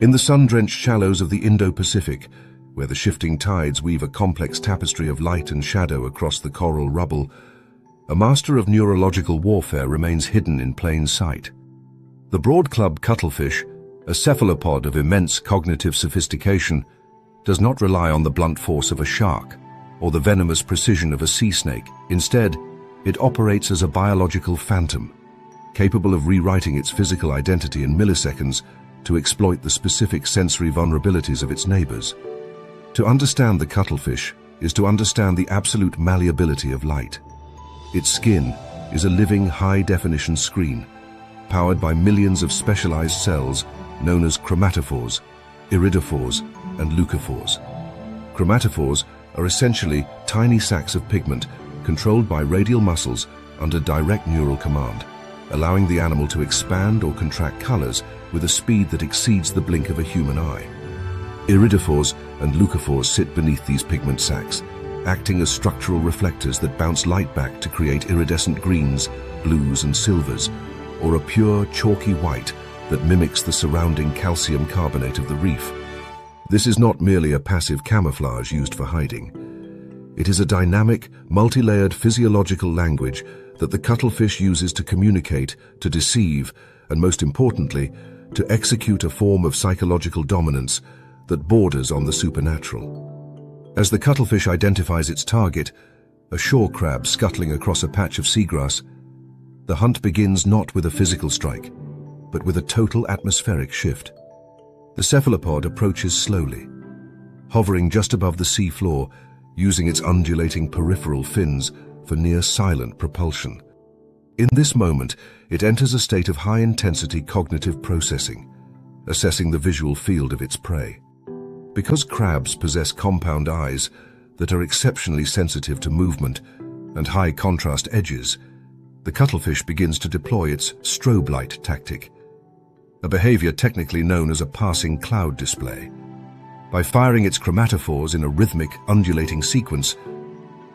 In the sun-drenched shallows of the Indo-Pacific, where the shifting tides weave a complex tapestry of light and shadow across the coral rubble, a master of neurological warfare remains hidden in plain sight. The broad-clubbed cuttlefish, a cephalopod of immense cognitive sophistication, does not rely on the blunt force of a shark or the venomous precision of a sea snake. Instead, it operates as a biological phantom, capable of rewriting its physical identity in milliseconds to exploit the specific sensory vulnerabilities of its neighbors. To understand the cuttlefish is to understand the absolute malleability of light. Its skin is a living high-definition screen, powered by millions of specialized cells known as chromatophores, iridophores, and leucophores. Chromatophores are essentially tiny sacs of pigment controlled by radial muscles under direct neural command, allowing the animal to expand or contract colors with a speed that exceeds the blink of a human eye. Iridophores and leucophores sit beneath these pigment sacs, acting as structural reflectors that bounce light back to create iridescent greens, blues, and silvers, or a pure, chalky white that mimics the surrounding calcium carbonate of the reef. This is not merely a passive camouflage used for hiding. It is a dynamic, multi-layered physiological language that the cuttlefish uses to communicate, to deceive, and most importantly, to execute a form of psychological dominance that borders on the supernatural. As the cuttlefish identifies its target, a shore crab scuttling across a patch of seagrass, the hunt begins not with a physical strike, but with a total atmospheric shift. The cephalopod approaches slowly, hovering just above the sea floor, using its undulating peripheral fins for near-silent propulsion. In this moment, it enters a state of high-intensity cognitive processing, assessing the visual field of its prey. Because crabs possess compound eyes that are exceptionally sensitive to movement and high-contrast edges, the cuttlefish begins to deploy its strobe light tactic, a behavior technically known as a passing cloud display. By firing its chromatophores in a rhythmic, undulating sequence,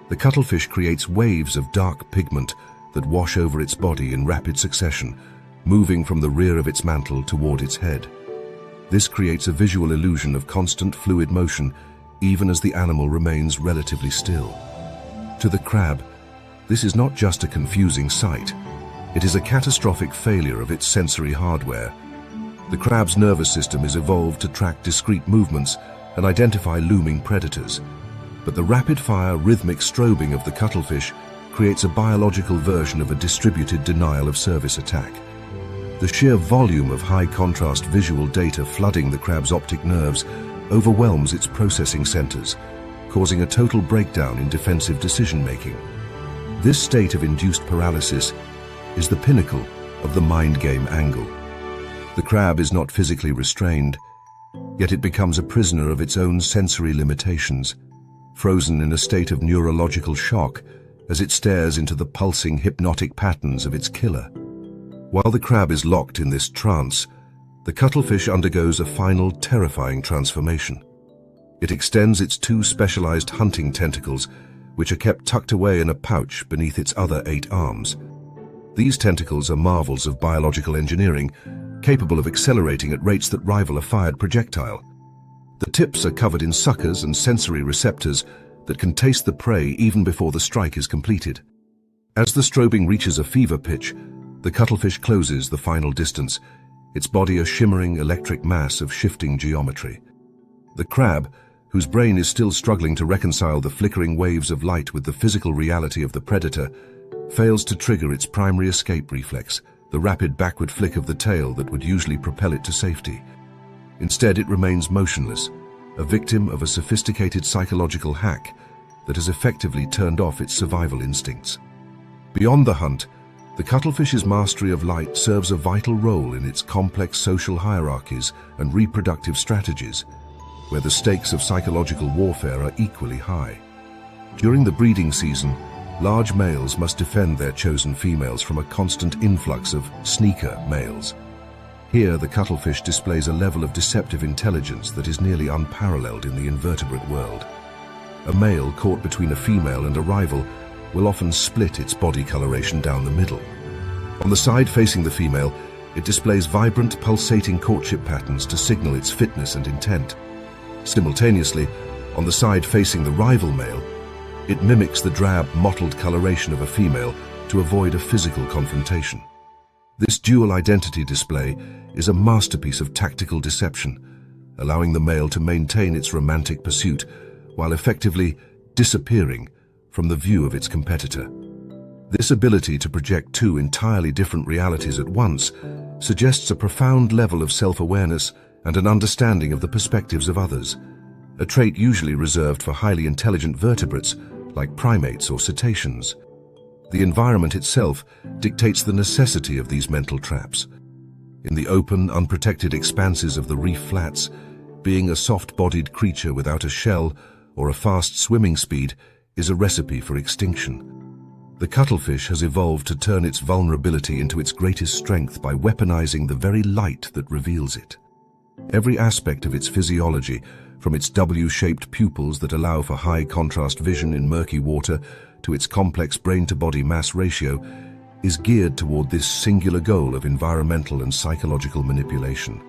the cuttlefish creates waves of dark pigment that wash over its body in rapid succession, moving from the rear of its mantle toward its head. This creates a visual illusion of constant fluid motion, even as the animal remains relatively still. To the crab, this is not just a confusing sight. It is a catastrophic failure of its sensory hardware. The crab's nervous system is evolved to track discrete movements and identify looming predators. But the rapid-fire, rhythmic strobing of the cuttlefish creates a biological version of a distributed denial-of-service attack. The sheer volume of high-contrast visual data flooding the crab's optic nerves overwhelms its processing centers, causing a total breakdown in defensive decision-making. This state of induced paralysis is the pinnacle of the mind game angle. The crab is not physically restrained, yet it becomes a prisoner of its own sensory limitations, frozen in a state of neurological shock as it stares into the pulsing hypnotic patterns of its killer. While the crab is locked in this trance, the cuttlefish undergoes a final terrifying transformation. It extends its two specialized hunting tentacles, which are kept tucked away in a pouch beneath its other 8 arms. These tentacles are marvels of biological engineering, capable of accelerating at rates that rival a fired projectile. The tips are covered in suckers and sensory receptors that can taste the prey even before the strike is completed. As the strobing reaches a fever pitch, the cuttlefish closes the final distance, its body a shimmering electric mass of shifting geometry. The crab, whose brain is still struggling to reconcile the flickering waves of light with the physical reality of the predator, fails to trigger its primary escape reflex, the rapid backward flick of the tail that would usually propel it to safety. Instead, it remains motionless, a victim of a sophisticated psychological hack that has effectively turned off its survival instincts. Beyond the hunt, the cuttlefish's mastery of light serves a vital role in its complex social hierarchies and reproductive strategies, where the stakes of psychological warfare are equally high. During the breeding season, large males must defend their chosen females from a constant influx of sneaker males. Here, the cuttlefish displays a level of deceptive intelligence that is nearly unparalleled in the invertebrate world. A male caught between a female and a rival will often split its body coloration down the middle. On the side facing the female, It displays vibrant, pulsating courtship patterns to signal its fitness and intent. Simultaneously, on the side facing the rival male, it mimics the drab, mottled coloration of a female to avoid a physical confrontation. This dual identity display is a masterpiece of tactical deception, allowing the male to maintain its romantic pursuit while effectively disappearing from the view of its competitor. This ability to project two entirely different realities at once suggests a profound level of self-awareness and an understanding of the perspectives of others, a trait usually reserved for highly intelligent vertebrates like primates or cetaceans. The environment itself dictates the necessity of these mental traps. In the open, unprotected expanses of the reef flats, being a soft-bodied creature without a shell or a fast swimming speed is a recipe for extinction. The cuttlefish has evolved to turn its vulnerability into its greatest strength by weaponizing the very light that reveals it. Every aspect of its physiology, from its W-shaped pupils that allow for high-contrast vision in murky water to its complex brain-to-body mass ratio, is geared toward this singular goal of environmental and psychological manipulation.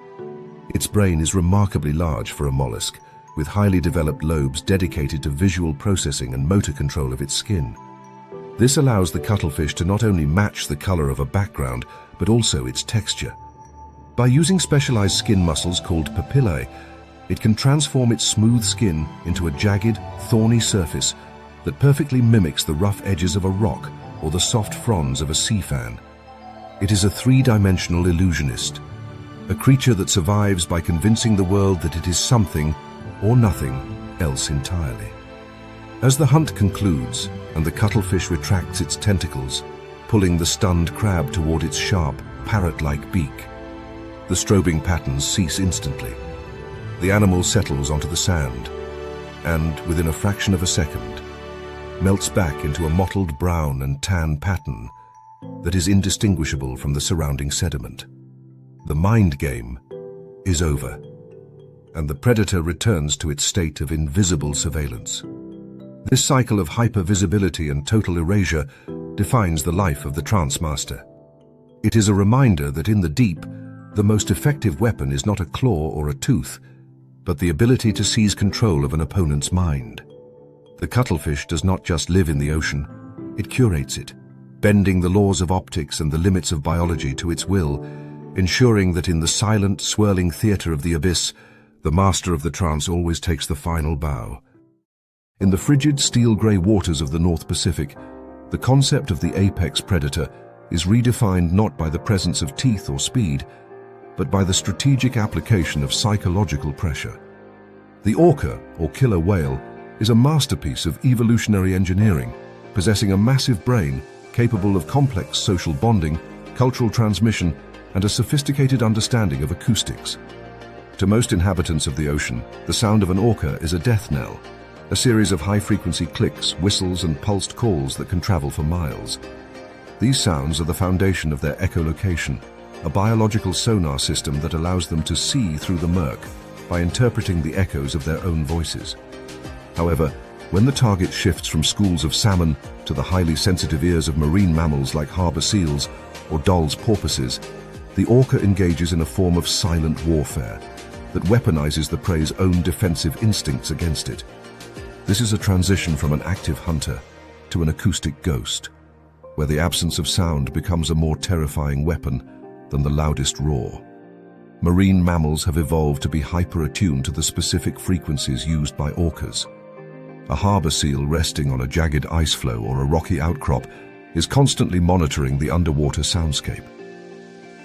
Its brain is remarkably large for a mollusk, with highly developed lobes dedicated to visual processing and motor control of its skin. This allows the cuttlefish to not only match the color of a background, but also its texture. By using specialized skin muscles called papillae, it can transform its smooth skin into a jagged, thorny surface that perfectly mimics the rough edges of a rock or the soft fronds of a sea fan. It is a three-dimensional illusionist, a creature that survives by convincing the world that it is something or nothing else entirely. As the hunt concludes and the cuttlefish retracts its tentacles, pulling the stunned crab toward its sharp, parrot-like beak, the strobing patterns cease instantly. The animal settles onto the sand and, within a fraction of a second, melts back into a mottled brown and tan pattern that is indistinguishable from the surrounding sediment. The mind game is over, and the predator returns to its state of invisible surveillance. This cycle of hypervisibility and total erasure defines the life of the trance master. It is a reminder that in the deep, the most effective weapon is not a claw or a tooth, but the ability to seize control of an opponent's mind. The cuttlefish does not just live in the ocean, it curates it, bending the laws of optics and the limits of biology to its will, ensuring that in the silent, swirling theater of the abyss, the master of the trance always takes the final bow. In the frigid, steel-gray waters of the North Pacific, the concept of the apex predator is redefined not by the presence of teeth or speed, but by the strategic application of psychological pressure. The orca, or killer whale, is a masterpiece of evolutionary engineering, possessing a massive brain capable of complex social bonding, cultural transmission, and a sophisticated understanding of acoustics. To most inhabitants of the ocean, the sound of an orca is a death knell, a series of high-frequency clicks, whistles, and pulsed calls that can travel for miles. These sounds are the foundation of their echolocation, a biological sonar system that allows them to see through the murk by interpreting the echoes of their own voices. However, when the target shifts from schools of salmon to the highly sensitive ears of marine mammals like harbor seals or Doll's porpoises, the orca engages in a form of silent warfare that weaponizes the prey's own defensive instincts against it. This is a transition from an active hunter to an acoustic ghost, where the absence of sound becomes a more terrifying weapon than the loudest roar. Marine mammals have evolved to be hyper-attuned to the specific frequencies used by orcas. A harbor seal resting on a jagged ice floe or a rocky outcrop is constantly monitoring the underwater soundscape.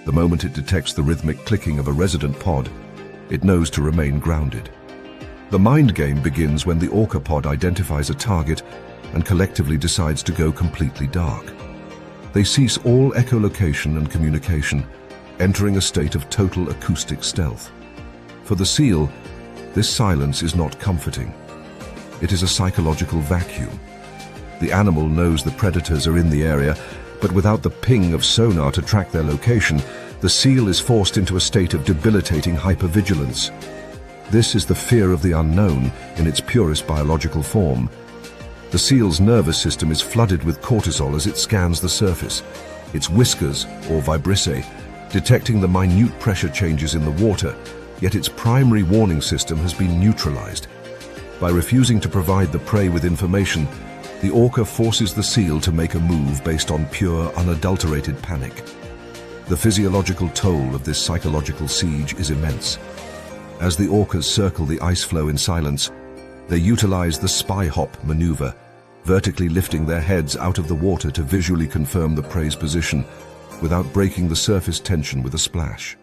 The moment it detects the rhythmic clicking of a resident pod, it knows to remain grounded. The mind game begins when the orca pod identifies a target and collectively decides to go completely dark. They cease all echolocation and communication, entering a state of total acoustic stealth. For the seal, this silence is not comforting. It is a psychological vacuum. The animal knows the predators are in the area, but without the ping of sonar to track their location, the seal is forced into a state of debilitating hypervigilance. This is the fear of the unknown in its purest biological form. The seal's nervous system is flooded with cortisol as it scans the surface. Its whiskers, or vibrissae, detecting the minute pressure changes in the water, yet its primary warning system has been neutralized. By refusing to provide the prey with information, the orca forces the seal to make a move based on pure, unadulterated panic. The physiological toll of this psychological siege is immense. As the orcas circle the ice floe in silence, they utilize the spy hop maneuver, vertically lifting their heads out of the water to visually confirm the prey's position without breaking the surface tension with a splash.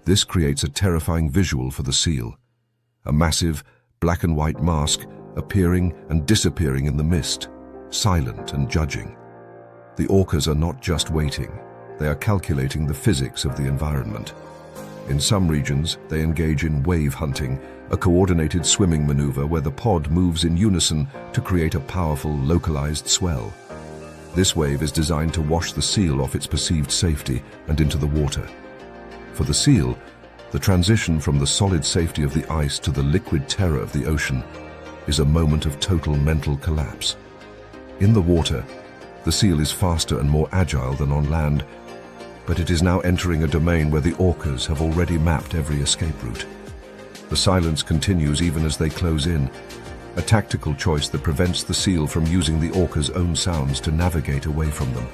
This creates a terrifying visual for the seal, a massive black and white mask appearing and disappearing in the mist, silent and judging. The orcas are not just waiting, they are calculating the physics of the environment. In some regions, they engage in wave hunting, a coordinated swimming maneuver where the pod moves in unison to create a powerful, localized swell. This wave is designed to wash the seal off its perceived safety and into the water. For the seal, the transition from the solid safety of the ice to the liquid terror of the ocean is a moment of total mental collapse. In the water, the seal is faster and more agile than on land, but it is now entering a domain where the orcas have already mapped every escape route. The silence continues even as they close in, a tactical choice that prevents the seal from using the orca's own sounds to navigate away from them.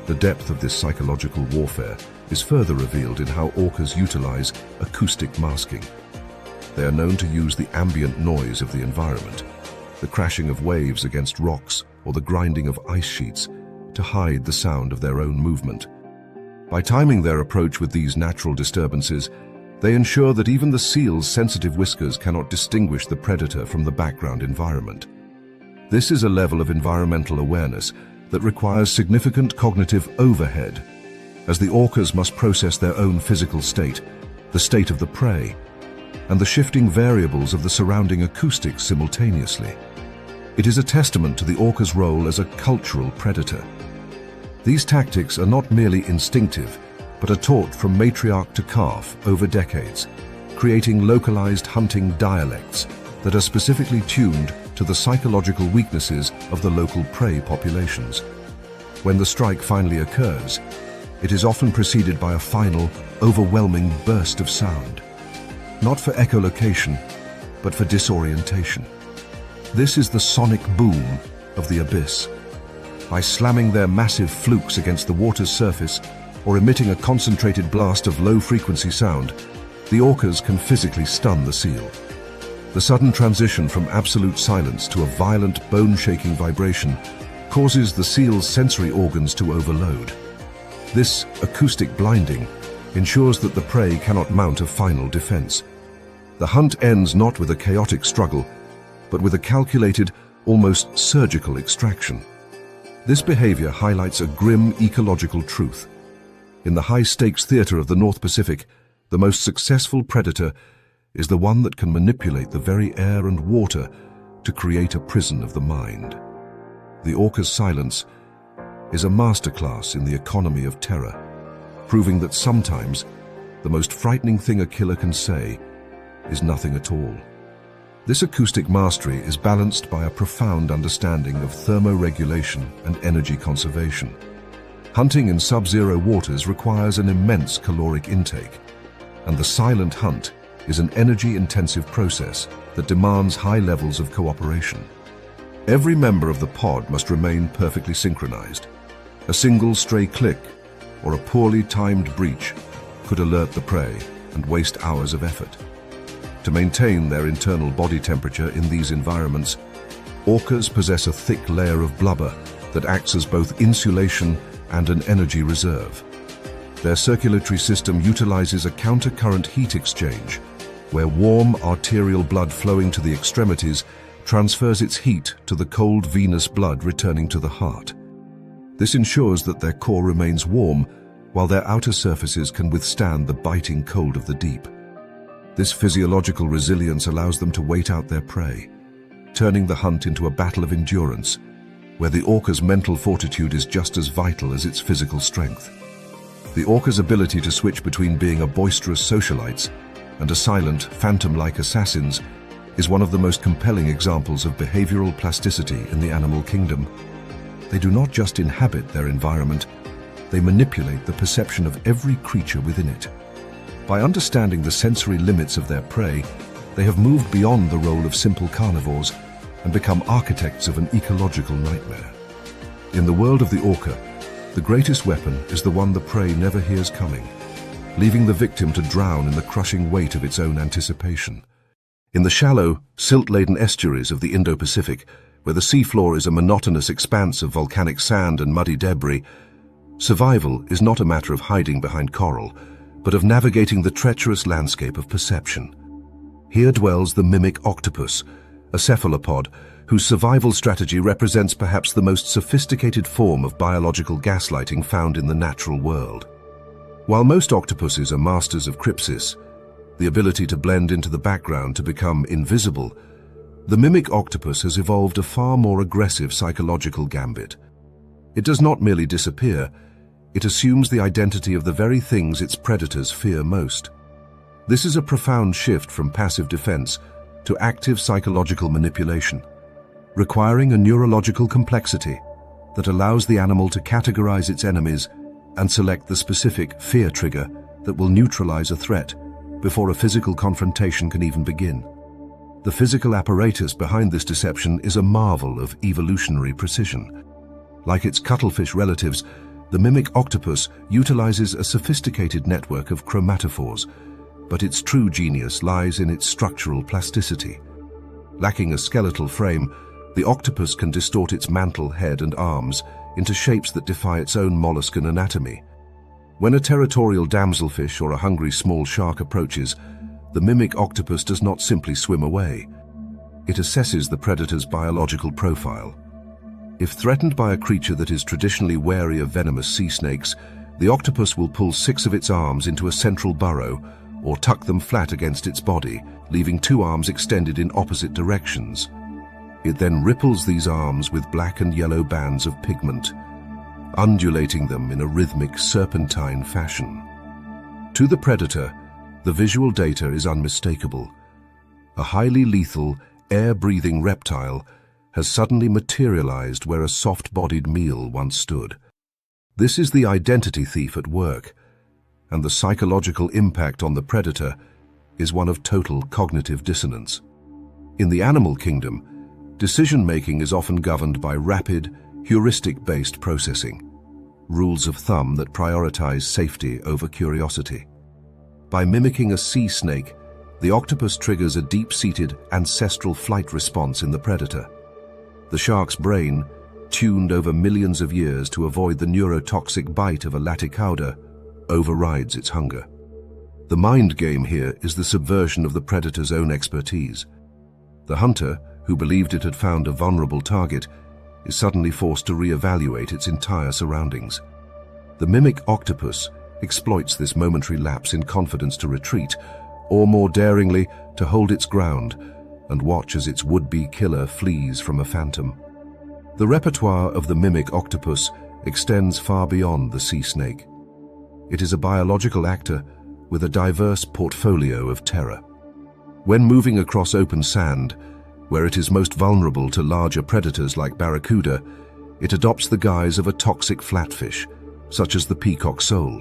The depth of this psychological warfare is further revealed in how orcas utilize acoustic masking. They are known to use the ambient noise of the environment, the crashing of waves against rocks or the grinding of ice sheets, to hide the sound of their own movement. By timing their approach with these natural disturbances, they ensure that even the seal's sensitive whiskers cannot distinguish the predator from the background environment. This is a level of environmental awareness that requires significant cognitive overhead, as the orcas must process their own physical state, the state of the prey, and the shifting variables of the surrounding acoustics simultaneously. It is a testament to the orca's role as a cultural predator. These tactics are not merely instinctive, but are taught from matriarch to calf over decades, creating localized hunting dialects that are specifically tuned to the psychological weaknesses of the local prey populations. When the strike finally occurs, it is often preceded by a final, overwhelming burst of sound. Not for echolocation, but for disorientation. This is the sonic boom of the abyss. By slamming their massive flukes against the water's surface or emitting a concentrated blast of low-frequency sound, the orcas can physically stun the seal. The sudden transition from absolute silence to a violent, bone-shaking vibration causes the seal's sensory organs to overload. This acoustic blinding ensures that the prey cannot mount a final defense. The hunt ends not with a chaotic struggle, but with a calculated, almost surgical extraction. This behavior highlights a grim ecological truth. In the high-stakes theater of the North Pacific, the most successful predator is the one that can manipulate the very air and water to create a prison of the mind. The orca's silence is a masterclass in the economy of terror, proving that sometimes the most frightening thing a killer can say is nothing at all. This acoustic mastery is balanced by a profound understanding of thermoregulation and energy conservation. Hunting in sub-zero waters requires an immense caloric intake, and the silent hunt is an energy-intensive process that demands high levels of cooperation. Every member of the pod must remain perfectly synchronized. A single stray click or a poorly timed breach could alert the prey and waste hours of effort. To maintain their internal body temperature in these environments, orcas possess a thick layer of blubber that acts as both insulation and an energy reserve. Their circulatory system utilizes a countercurrent heat exchange, where warm arterial blood flowing to the extremities transfers its heat to the cold venous blood returning to the heart. This ensures that their core remains warm while their outer surfaces can withstand the biting cold of the deep. This physiological resilience allows them to wait out their prey, turning the hunt into a battle of endurance, where the orca's mental fortitude is just as vital as its physical strength. The orca's ability to switch between being a boisterous socialites and a silent, phantom-like assassins is one of the most compelling examples of behavioral plasticity in the animal kingdom. They do not just inhabit their environment, they manipulate the perception of every creature within it. By understanding the sensory limits of their prey, they have moved beyond the role of simple carnivores and become architects of an ecological nightmare. In the world of the orca, the greatest weapon is the one the prey never hears coming, leaving the victim to drown in the crushing weight of its own anticipation. In the shallow, silt-laden estuaries of the Indo-Pacific, where the seafloor is a monotonous expanse of volcanic sand and muddy debris, survival is not a matter of hiding behind coral, but of navigating the treacherous landscape of perception. Here dwells the mimic octopus, a cephalopod whose survival strategy represents perhaps the most sophisticated form of biological gaslighting found in the natural world. While most octopuses are masters of crypsis, the ability to blend into the background to become invisible, the mimic octopus has evolved a far more aggressive psychological gambit. It does not merely disappear, it assumes the identity of the very things its predators fear most. This is a profound shift from passive defense to active psychological manipulation, requiring a neurological complexity that allows the animal to categorize its enemies and select the specific fear trigger that will neutralize a threat before a physical confrontation can even begin. The physical apparatus behind this deception is a marvel of evolutionary precision. Like its cuttlefish relatives, the mimic octopus utilizes a sophisticated network of chromatophores, but its true genius lies in its structural plasticity. Lacking a skeletal frame, the octopus can distort its mantle, head, and arms into shapes that defy its own molluscan anatomy. When a territorial damselfish or a hungry small shark approaches, the mimic octopus does not simply swim away. It assesses the predator's biological profile. If threatened by a creature that is traditionally wary of venomous sea snakes, the octopus will pull 6 of its arms into a central burrow or tuck them flat against its body, leaving 2 arms extended in opposite directions. It then ripples these arms with black and yellow bands of pigment, undulating them in a rhythmic serpentine fashion. To the predator, the visual data is unmistakable. A highly lethal, air-breathing reptile has suddenly materialized where a soft-bodied meal once stood. This is the identity thief at work, and the psychological impact on the predator is one of total cognitive dissonance. In the animal kingdom, decision-making is often governed by rapid, heuristic-based processing, rules of thumb that prioritize safety over curiosity. By mimicking a sea snake, the octopus triggers a deep-seated ancestral flight response in the predator. The shark's brain, tuned over millions of years to avoid the neurotoxic bite of a laticauda, overrides its hunger. The mind game here is the subversion of the predator's own expertise. The hunter, who believed it had found a vulnerable target, is suddenly forced to reevaluate its entire surroundings. The mimic octopus exploits this momentary lapse in confidence to retreat, or more daringly, to hold its ground and watch as its would-be killer flees from a phantom. The repertoire of the mimic octopus extends far beyond the sea snake. It is a biological actor with a diverse portfolio of terror. When moving across open sand, where it is most vulnerable to larger predators like barracuda, it adopts the guise of a toxic flatfish, such as the peacock sole.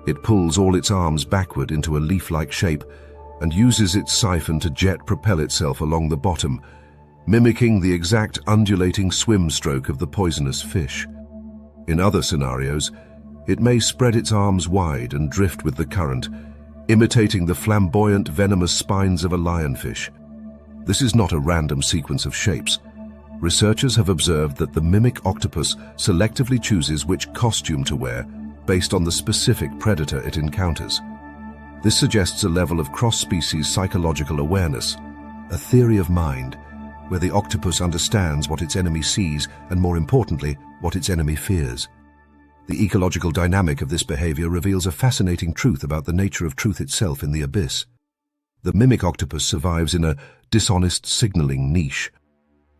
It pulls all its arms backward into a leaf-like shape and uses its siphon to jet propel itself along the bottom, mimicking the exact undulating swim stroke of the poisonous fish. In other scenarios, it may spread its arms wide and drift with the current, imitating the flamboyant, venomous spines of a lionfish. This is not a random sequence of shapes. Researchers have observed that the mimic octopus selectively chooses which costume to wear based on the specific predator it encounters. This suggests a level of cross-species psychological awareness, a theory of mind, where the octopus understands what its enemy sees and, more importantly, what its enemy fears. The ecological dynamic of this behavior reveals a fascinating truth about the nature of truth itself in the abyss. The mimic octopus survives in a dishonest signaling niche.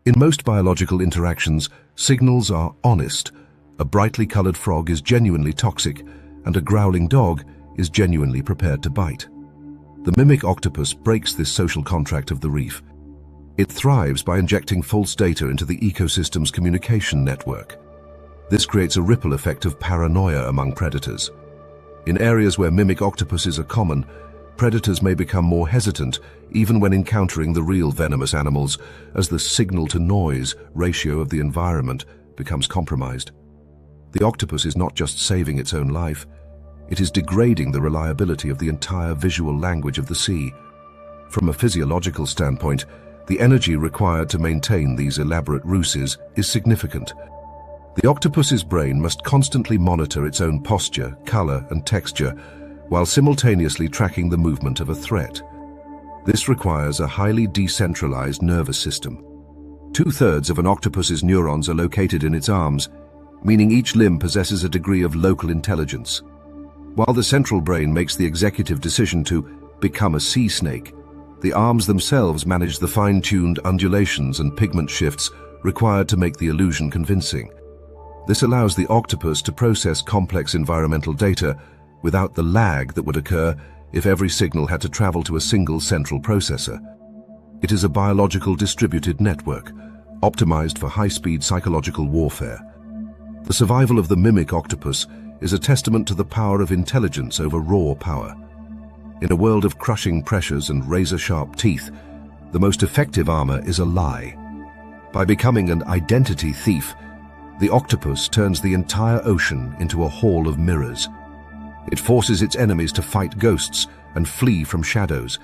In most biological interactions, signals are honest. A brightly colored frog is genuinely toxic, and a growling dog is genuinely prepared to bite. The mimic octopus breaks this social contract of the reef. It thrives by injecting false data into the ecosystem's communication network. This creates a ripple effect of paranoia among predators. In areas where mimic octopuses are common, predators may become more hesitant even when encountering the real venomous animals, as the signal-to-noise ratio of the environment becomes compromised. The octopus is not just saving its own life, it is degrading the reliability of the entire visual language of the sea. From a physiological standpoint, the energy required to maintain these elaborate ruses is significant. The octopus's brain must constantly monitor its own posture, color, and texture, while simultaneously tracking the movement of a threat. This requires a highly decentralized nervous system. 2/3 of an octopus's neurons are located in its arms, meaning each limb possesses a degree of local intelligence. While the central brain makes the executive decision to become a sea snake, the arms themselves manage the fine-tuned undulations and pigment shifts required to make the illusion convincing. This allows the octopus to process complex environmental data without the lag that would occur if every signal had to travel to a single central processor. It is a biological distributed network, optimized for high-speed psychological warfare. The survival of the mimic octopus is a testament to the power of intelligence over raw power. In a world of crushing pressures and razor-sharp teeth, the most effective armor is a lie. By becoming an identity thief, the octopus turns the entire ocean into a hall of mirrors. It forces its enemies to fight ghosts and flee from shadows,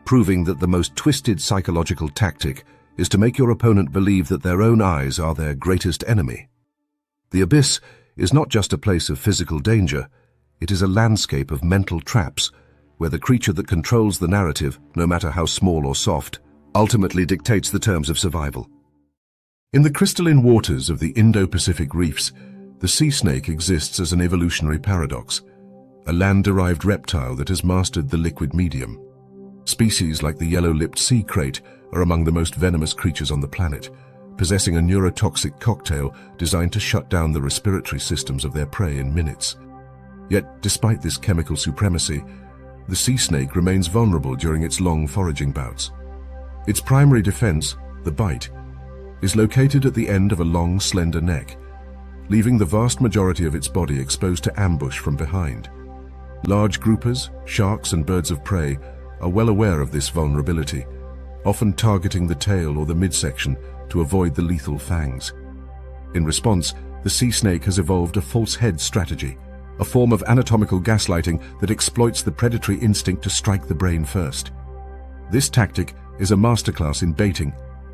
proving that the most twisted psychological tactic is to make your opponent believe that their own eyes are their greatest enemy. The abyss is not just a place of physical danger, it is a landscape of mental traps, where the creature that controls the narrative, no matter how small or soft, ultimately dictates the terms of survival. In the crystalline waters of the Indo-Pacific reefs, the sea snake exists as an evolutionary paradox, a land-derived reptile that has mastered the liquid medium. Species like the yellow-lipped sea crate are among the most venomous creatures on the planet, possessing a neurotoxic cocktail designed to shut down the respiratory systems of their prey in minutes. Yet, despite this chemical supremacy, the sea snake remains vulnerable during its long foraging bouts. Its primary defense, the bite, is located at the end of a long, slender neck, leaving the vast majority of its body exposed to ambush from behind. Large groupers, sharks, and birds of prey are well aware of this vulnerability, often targeting the tail or the midsection to avoid the lethal fangs. In response, the sea snake has evolved a false head strategy, a form of anatomical gaslighting that exploits the predatory instinct to strike the brain first. This tactic is a masterclass in baiting,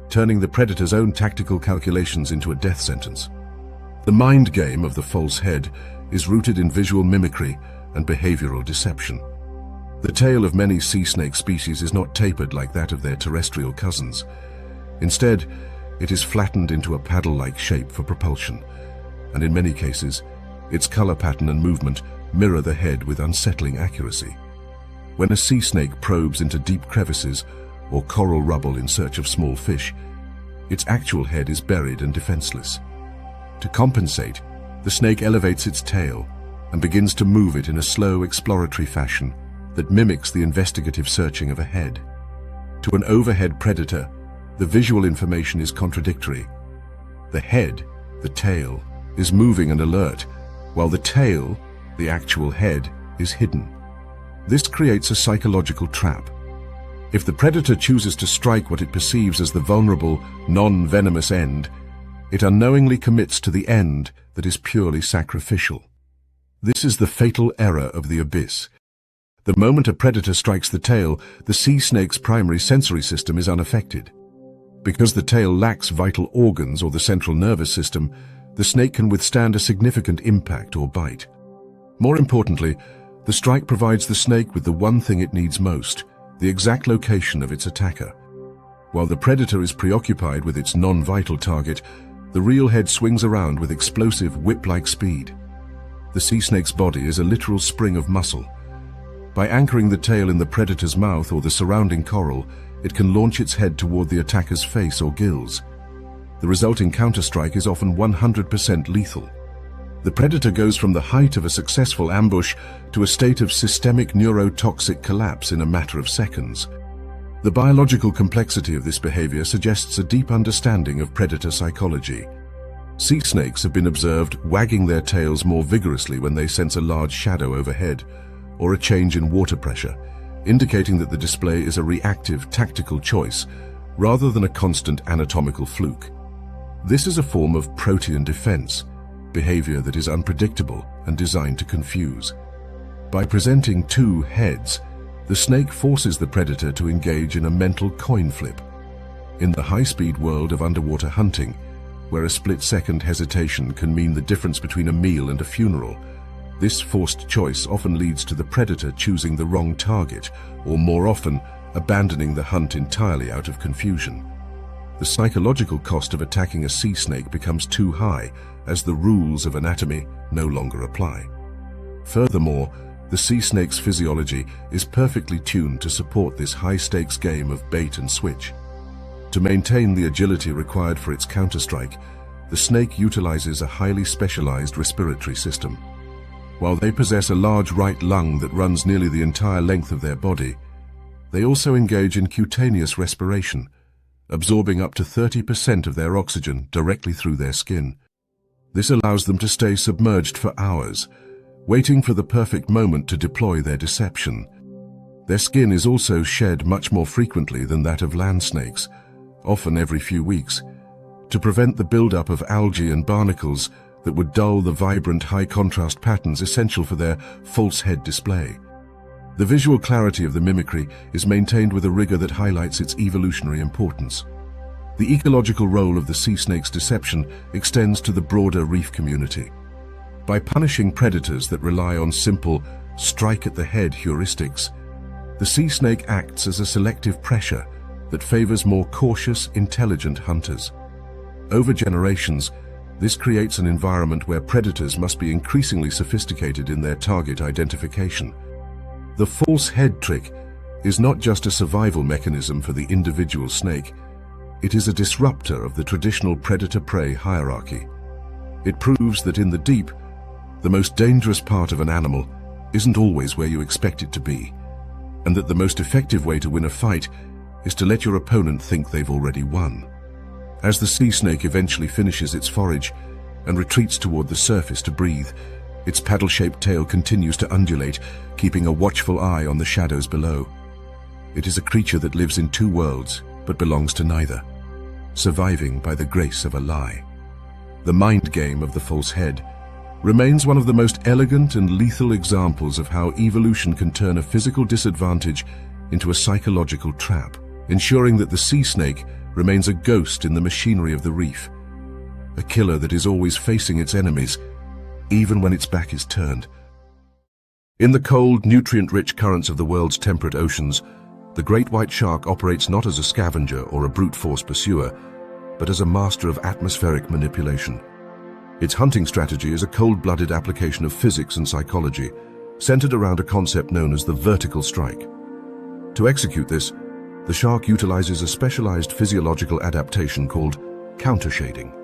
turning the predator's own tactical calculations into a death sentence. The mind game of the false head is rooted in visual mimicry and behavioral deception. The tail of many sea snake species is not tapered like that of their terrestrial cousins. Instead, it is flattened into a paddle-like shape for propulsion, and in many cases, its color pattern and movement mirror the head with unsettling accuracy. When a sea snake probes into deep crevices or coral rubble in search of small fish, its actual head is buried and defenseless. To compensate, the snake elevates its tail and begins to move it in a slow, exploratory fashion that mimics the investigative searching of a head. To an overhead predator, the visual information is contradictory. The head, the tail, is moving and alert, while the tail, the actual head, is hidden. This creates a psychological trap. If the predator chooses to strike what it perceives as the vulnerable, non-venomous end, it unknowingly commits to the end that is purely sacrificial. This is the fatal error of the abyss. The moment a predator strikes the tail, the sea snake's primary sensory system is unaffected. Because the tail lacks vital organs or the central nervous system, the snake can withstand a significant impact or bite. More importantly, the strike provides the snake with the one thing it needs most, the exact location of its attacker. While the predator is preoccupied with its non-vital target, the real head swings around with explosive whip-like speed. The sea snake's body is a literal spring of muscle. By anchoring the tail in the predator's mouth or the surrounding coral, it can launch its head toward the attacker's face or gills. The resulting counterstrike is often 100% lethal. The predator goes from the height of a successful ambush to a state of systemic neurotoxic collapse in a matter of seconds. The biological complexity of this behavior suggests a deep understanding of predator psychology. Sea snakes have been observed wagging their tails more vigorously when they sense a large shadow overhead or a change in water pressure, indicating that the display is a reactive, tactical choice rather than a constant anatomical fluke. This is a form of protean defense, behavior that is unpredictable and designed to confuse. By presenting two heads, the snake forces the predator to engage in a mental coin flip. In the high-speed world of underwater hunting, where a split-second hesitation can mean the difference between a meal and a funeral, this forced choice often leads to the predator choosing the wrong target, or more often, abandoning the hunt entirely out of confusion. The psychological cost of attacking a sea snake becomes too high, as the rules of anatomy no longer apply. Furthermore, the sea snake's physiology is perfectly tuned to support this high-stakes game of bait and switch. To maintain the agility required for its counterstrike, the snake utilizes a highly specialized respiratory system. While they possess a large right lung that runs nearly the entire length of their body, they also engage in cutaneous respiration, absorbing up to 30% of their oxygen directly through their skin. This allows them to stay submerged for hours, waiting for the perfect moment to deploy their deception. Their skin is also shed much more frequently than that of land snakes, often every few weeks, to prevent the buildup of algae and barnacles that would dull the vibrant high-contrast patterns essential for their false head display. The visual clarity of the mimicry is maintained with a rigor that highlights its evolutionary importance. The ecological role of the sea snake's deception extends to the broader reef community. By punishing predators that rely on simple strike-at-the-head heuristics, the sea snake acts as a selective pressure that favors more cautious, intelligent hunters. Over generations, this creates an environment where predators must be increasingly sophisticated in their target identification. The false head trick is not just a survival mechanism for the individual snake, it is a disruptor of the traditional predator-prey hierarchy. It proves that in the deep, the most dangerous part of an animal isn't always where you expect it to be, and that the most effective way to win a fight is to let your opponent think they've already won. As the sea snake eventually finishes its forage and retreats toward the surface to breathe, its paddle-shaped tail continues to undulate, keeping a watchful eye on the shadows below. It is a creature that lives in two worlds, but belongs to neither, surviving by the grace of a lie. The mind game of the false head remains one of the most elegant and lethal examples of how evolution can turn a physical disadvantage into a psychological trap, ensuring that the sea snake remains a ghost in the machinery of the reef, a killer that is always facing its enemies, even when its back is turned. In the cold, nutrient-rich currents of the world's temperate oceans, the great white shark operates not as a scavenger or a brute force pursuer, but as a master of atmospheric manipulation. Its hunting strategy is a cold-blooded application of physics and psychology, centered around a concept known as the vertical strike. To execute this, the shark utilizes a specialized physiological adaptation called countershading.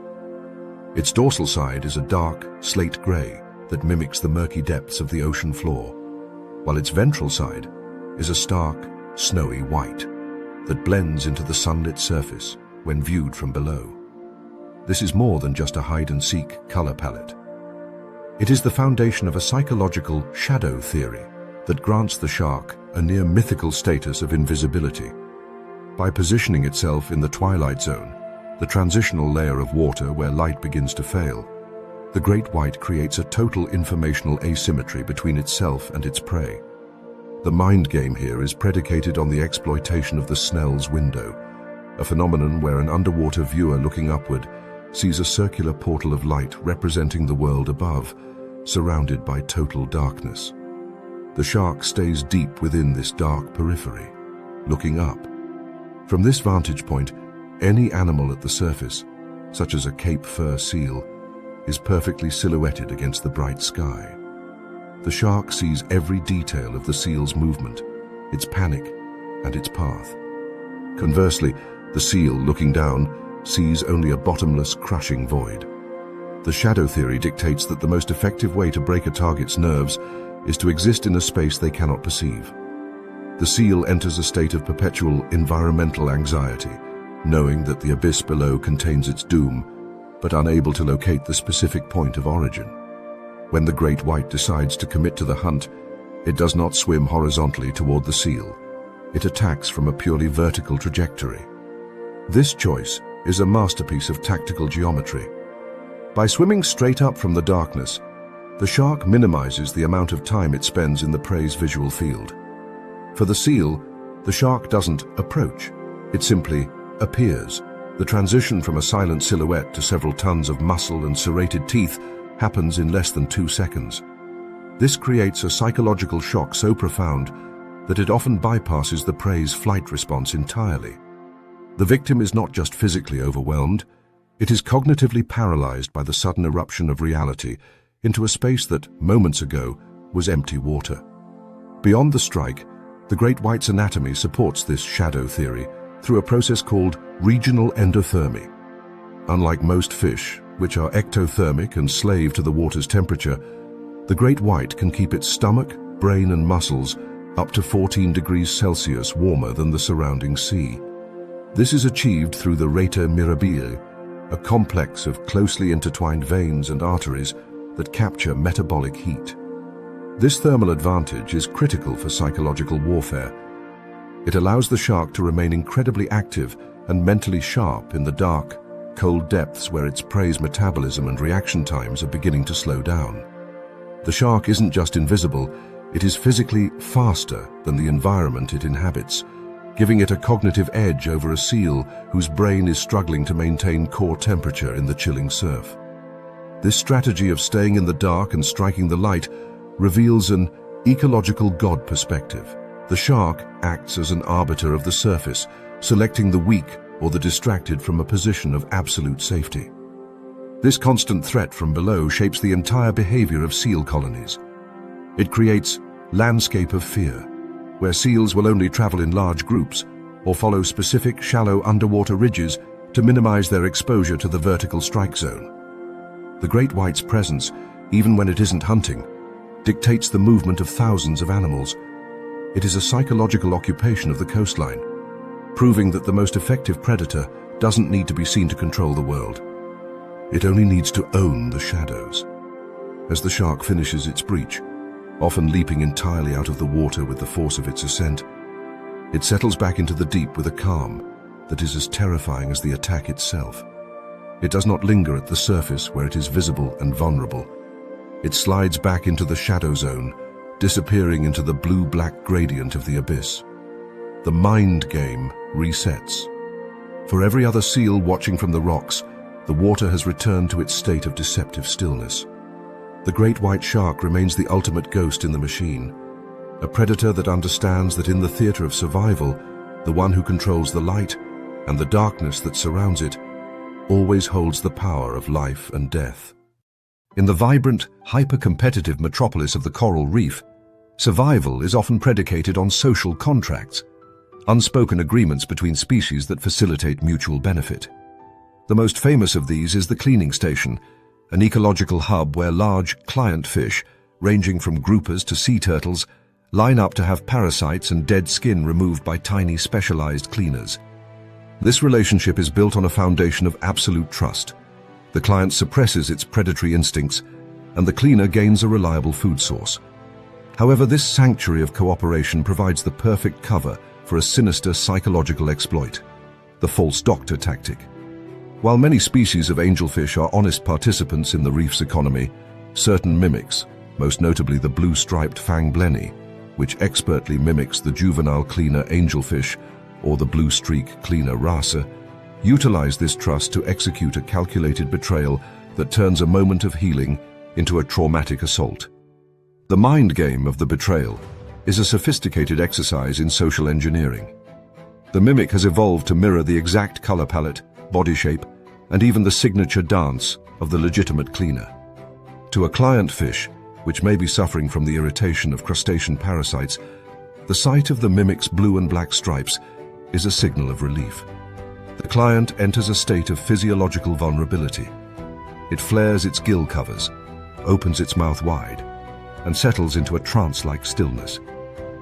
Its dorsal side is a dark, slate gray that mimics the murky depths of the ocean floor, while its ventral side is a stark, snowy white that blends into the sunlit surface when viewed from below. This is more than just a hide-and-seek color palette. It is the foundation of a psychological shadow theory that grants the shark a near mythical status of invisibility. By positioning itself in the twilight zone, the transitional layer of water where light begins to fail, the great white creates a total informational asymmetry between itself and its prey. The mind game here is predicated on the exploitation of the Snell's window, a phenomenon where an underwater viewer looking upward sees a circular portal of light representing the world above, surrounded by total darkness. The shark stays deep within this dark periphery, looking up. From this vantage point, any animal at the surface, such as a Cape Fur seal, is perfectly silhouetted against the bright sky. The shark sees every detail of the seal's movement, its panic, and its path. Conversely, the seal, looking down, sees only a bottomless, crushing void. The shadow theory dictates that the most effective way to break a target's nerves is to exist in a space they cannot perceive. The seal enters a state of perpetual environmental anxiety, knowing that the abyss below contains its doom, but unable to locate the specific point of origin. When the great white decides to commit to the hunt, it does not swim horizontally toward the seal. It attacks from a purely vertical trajectory. This choice is a masterpiece of tactical geometry. By swimming straight up from the darkness, the shark minimizes the amount of time it spends in the prey's visual field. For the seal, the shark doesn't approach, it simply appears. The transition from a silent silhouette to several tons of muscle and serrated teeth happens in less than 2 seconds. This creates a psychological shock so profound that it often bypasses the prey's flight response entirely. The victim is not just physically overwhelmed, it is cognitively paralyzed by the sudden eruption of reality into a space that, moments ago, was empty water. Beyond the strike, the great white's anatomy supports this shadow theory through a process called regional endothermy. Unlike most fish, which are ectothermic and slave to the water's temperature, the great white can keep its stomach, brain and muscles up to 14 degrees Celsius warmer than the surrounding sea. This is achieved through the rete mirabile, a complex of closely intertwined veins and arteries that capture metabolic heat. This thermal advantage is critical for psychological warfare. It allows the shark to remain incredibly active and mentally sharp in the dark, cold depths where its prey's metabolism and reaction times are beginning to slow down. The shark isn't just invisible, it is physically faster than the environment it inhabits, giving it a cognitive edge over a seal whose brain is struggling to maintain core temperature in the chilling surf. This strategy of staying in the dark and striking the light reveals an ecological God perspective. The shark acts as an arbiter of the surface, selecting the weak or the distracted from a position of absolute safety. This constant threat from below shapes the entire behavior of seal colonies. It creates landscape of fear, where seals will only travel in large groups or follow specific shallow underwater ridges to minimize their exposure to the vertical strike zone. The great white's presence, even when it isn't hunting, dictates the movement of thousands of animals. It is a psychological occupation of the coastline, proving that the most effective predator doesn't need to be seen to control the world. It only needs to own the shadows. As the shark finishes its breach, often leaping entirely out of the water with the force of its ascent, it settles back into the deep with a calm that is as terrifying as the attack itself. It does not linger at the surface where it is visible and vulnerable. It slides back into the shadow zone, disappearing into the blue-black gradient of the abyss. The mind game resets. For every other seal watching from the rocks, the water has returned to its state of deceptive stillness. The great white shark remains the ultimate ghost in the machine, a predator that understands that in the theater of survival, the one who controls the light and the darkness that surrounds it always holds the power of life and death. In the vibrant, hyper-competitive metropolis of the coral reef, survival is often predicated on social contracts, unspoken agreements between species that facilitate mutual benefit. The most famous of these is the cleaning station, an ecological hub where large client fish, ranging from groupers to sea turtles, line up to have parasites and dead skin removed by tiny specialized cleaners. This relationship is built on a foundation of absolute trust. The client suppresses its predatory instincts, and the cleaner gains a reliable food source. However, this sanctuary of cooperation provides the perfect cover for a sinister psychological exploit, the false doctor tactic. While many species of angelfish are honest participants in the reef's economy, certain mimics, most notably the blue-striped fang blenny, which expertly mimics the juvenile cleaner angelfish or the blue-streak cleaner rasa, utilize this trust to execute a calculated betrayal that turns a moment of healing into a traumatic assault. The mind game of the betrayal is a sophisticated exercise in social engineering. The mimic has evolved to mirror the exact color palette, body shape, and even the signature dance of the legitimate cleaner. To a client fish, which may be suffering from the irritation of crustacean parasites, the sight of the mimic's blue and black stripes is a signal of relief. The client enters a state of physiological vulnerability. It flares its gill covers, opens its mouth wide, and settles into a trance-like stillness,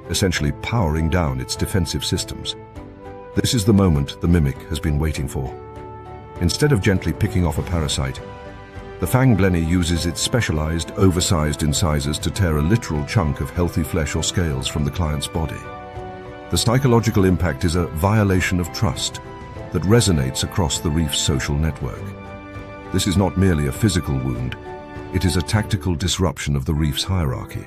essentially powering down its defensive systems. This is the moment the mimic has been waiting for. Instead of gently picking off a parasite, the fang blenny uses its specialized, oversized incisors to tear a literal chunk of healthy flesh or scales from the client's body. The psychological impact is a violation of trust that resonates across the reef's social network. This is not merely a physical wound, it is a tactical disruption of the reef's hierarchy.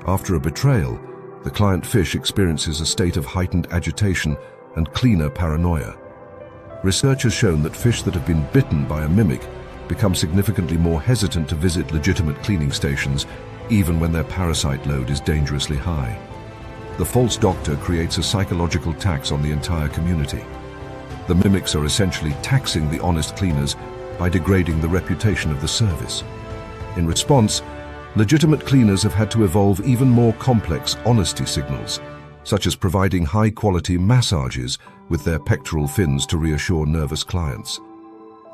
After a betrayal, the client fish experiences a state of heightened agitation and cleaner paranoia. Research has shown that fish that have been bitten by a mimic become significantly more hesitant to visit legitimate cleaning stations, even when their parasite load is dangerously high. The false doctor creates a psychological tax on the entire community. The mimics are essentially taxing the honest cleaners by degrading the reputation of the service. In response, legitimate cleaners have had to evolve even more complex honesty signals, such as providing high-quality massages with their pectoral fins to reassure nervous clients.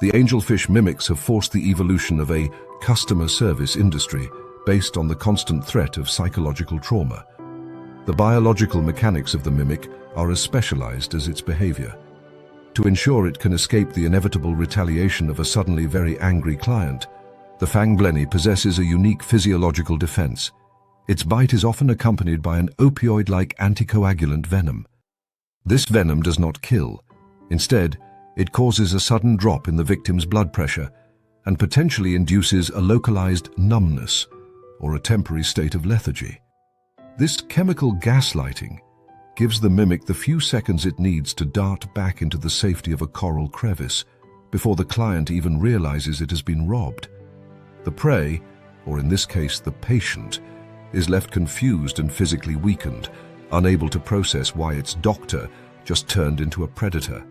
The angelfish mimics have forced the evolution of a customer service industry based on the constant threat of psychological trauma. The biological mechanics of the mimic are as specialized as its behavior. To ensure it can escape the inevitable retaliation of a suddenly very angry client, the fang blenny possesses a unique physiological defense. Its bite is often accompanied by an opioid-like anticoagulant venom. This venom does not kill. Instead, it causes a sudden drop in the victim's blood pressure and potentially induces a localized numbness or a temporary state of lethargy. This chemical gaslighting gives the mimic the few seconds it needs to dart back into the safety of a coral crevice before the client even realizes it has been robbed. The prey, or in this case the patient, is left confused and physically weakened, unable to process why its doctor just turned into a predator.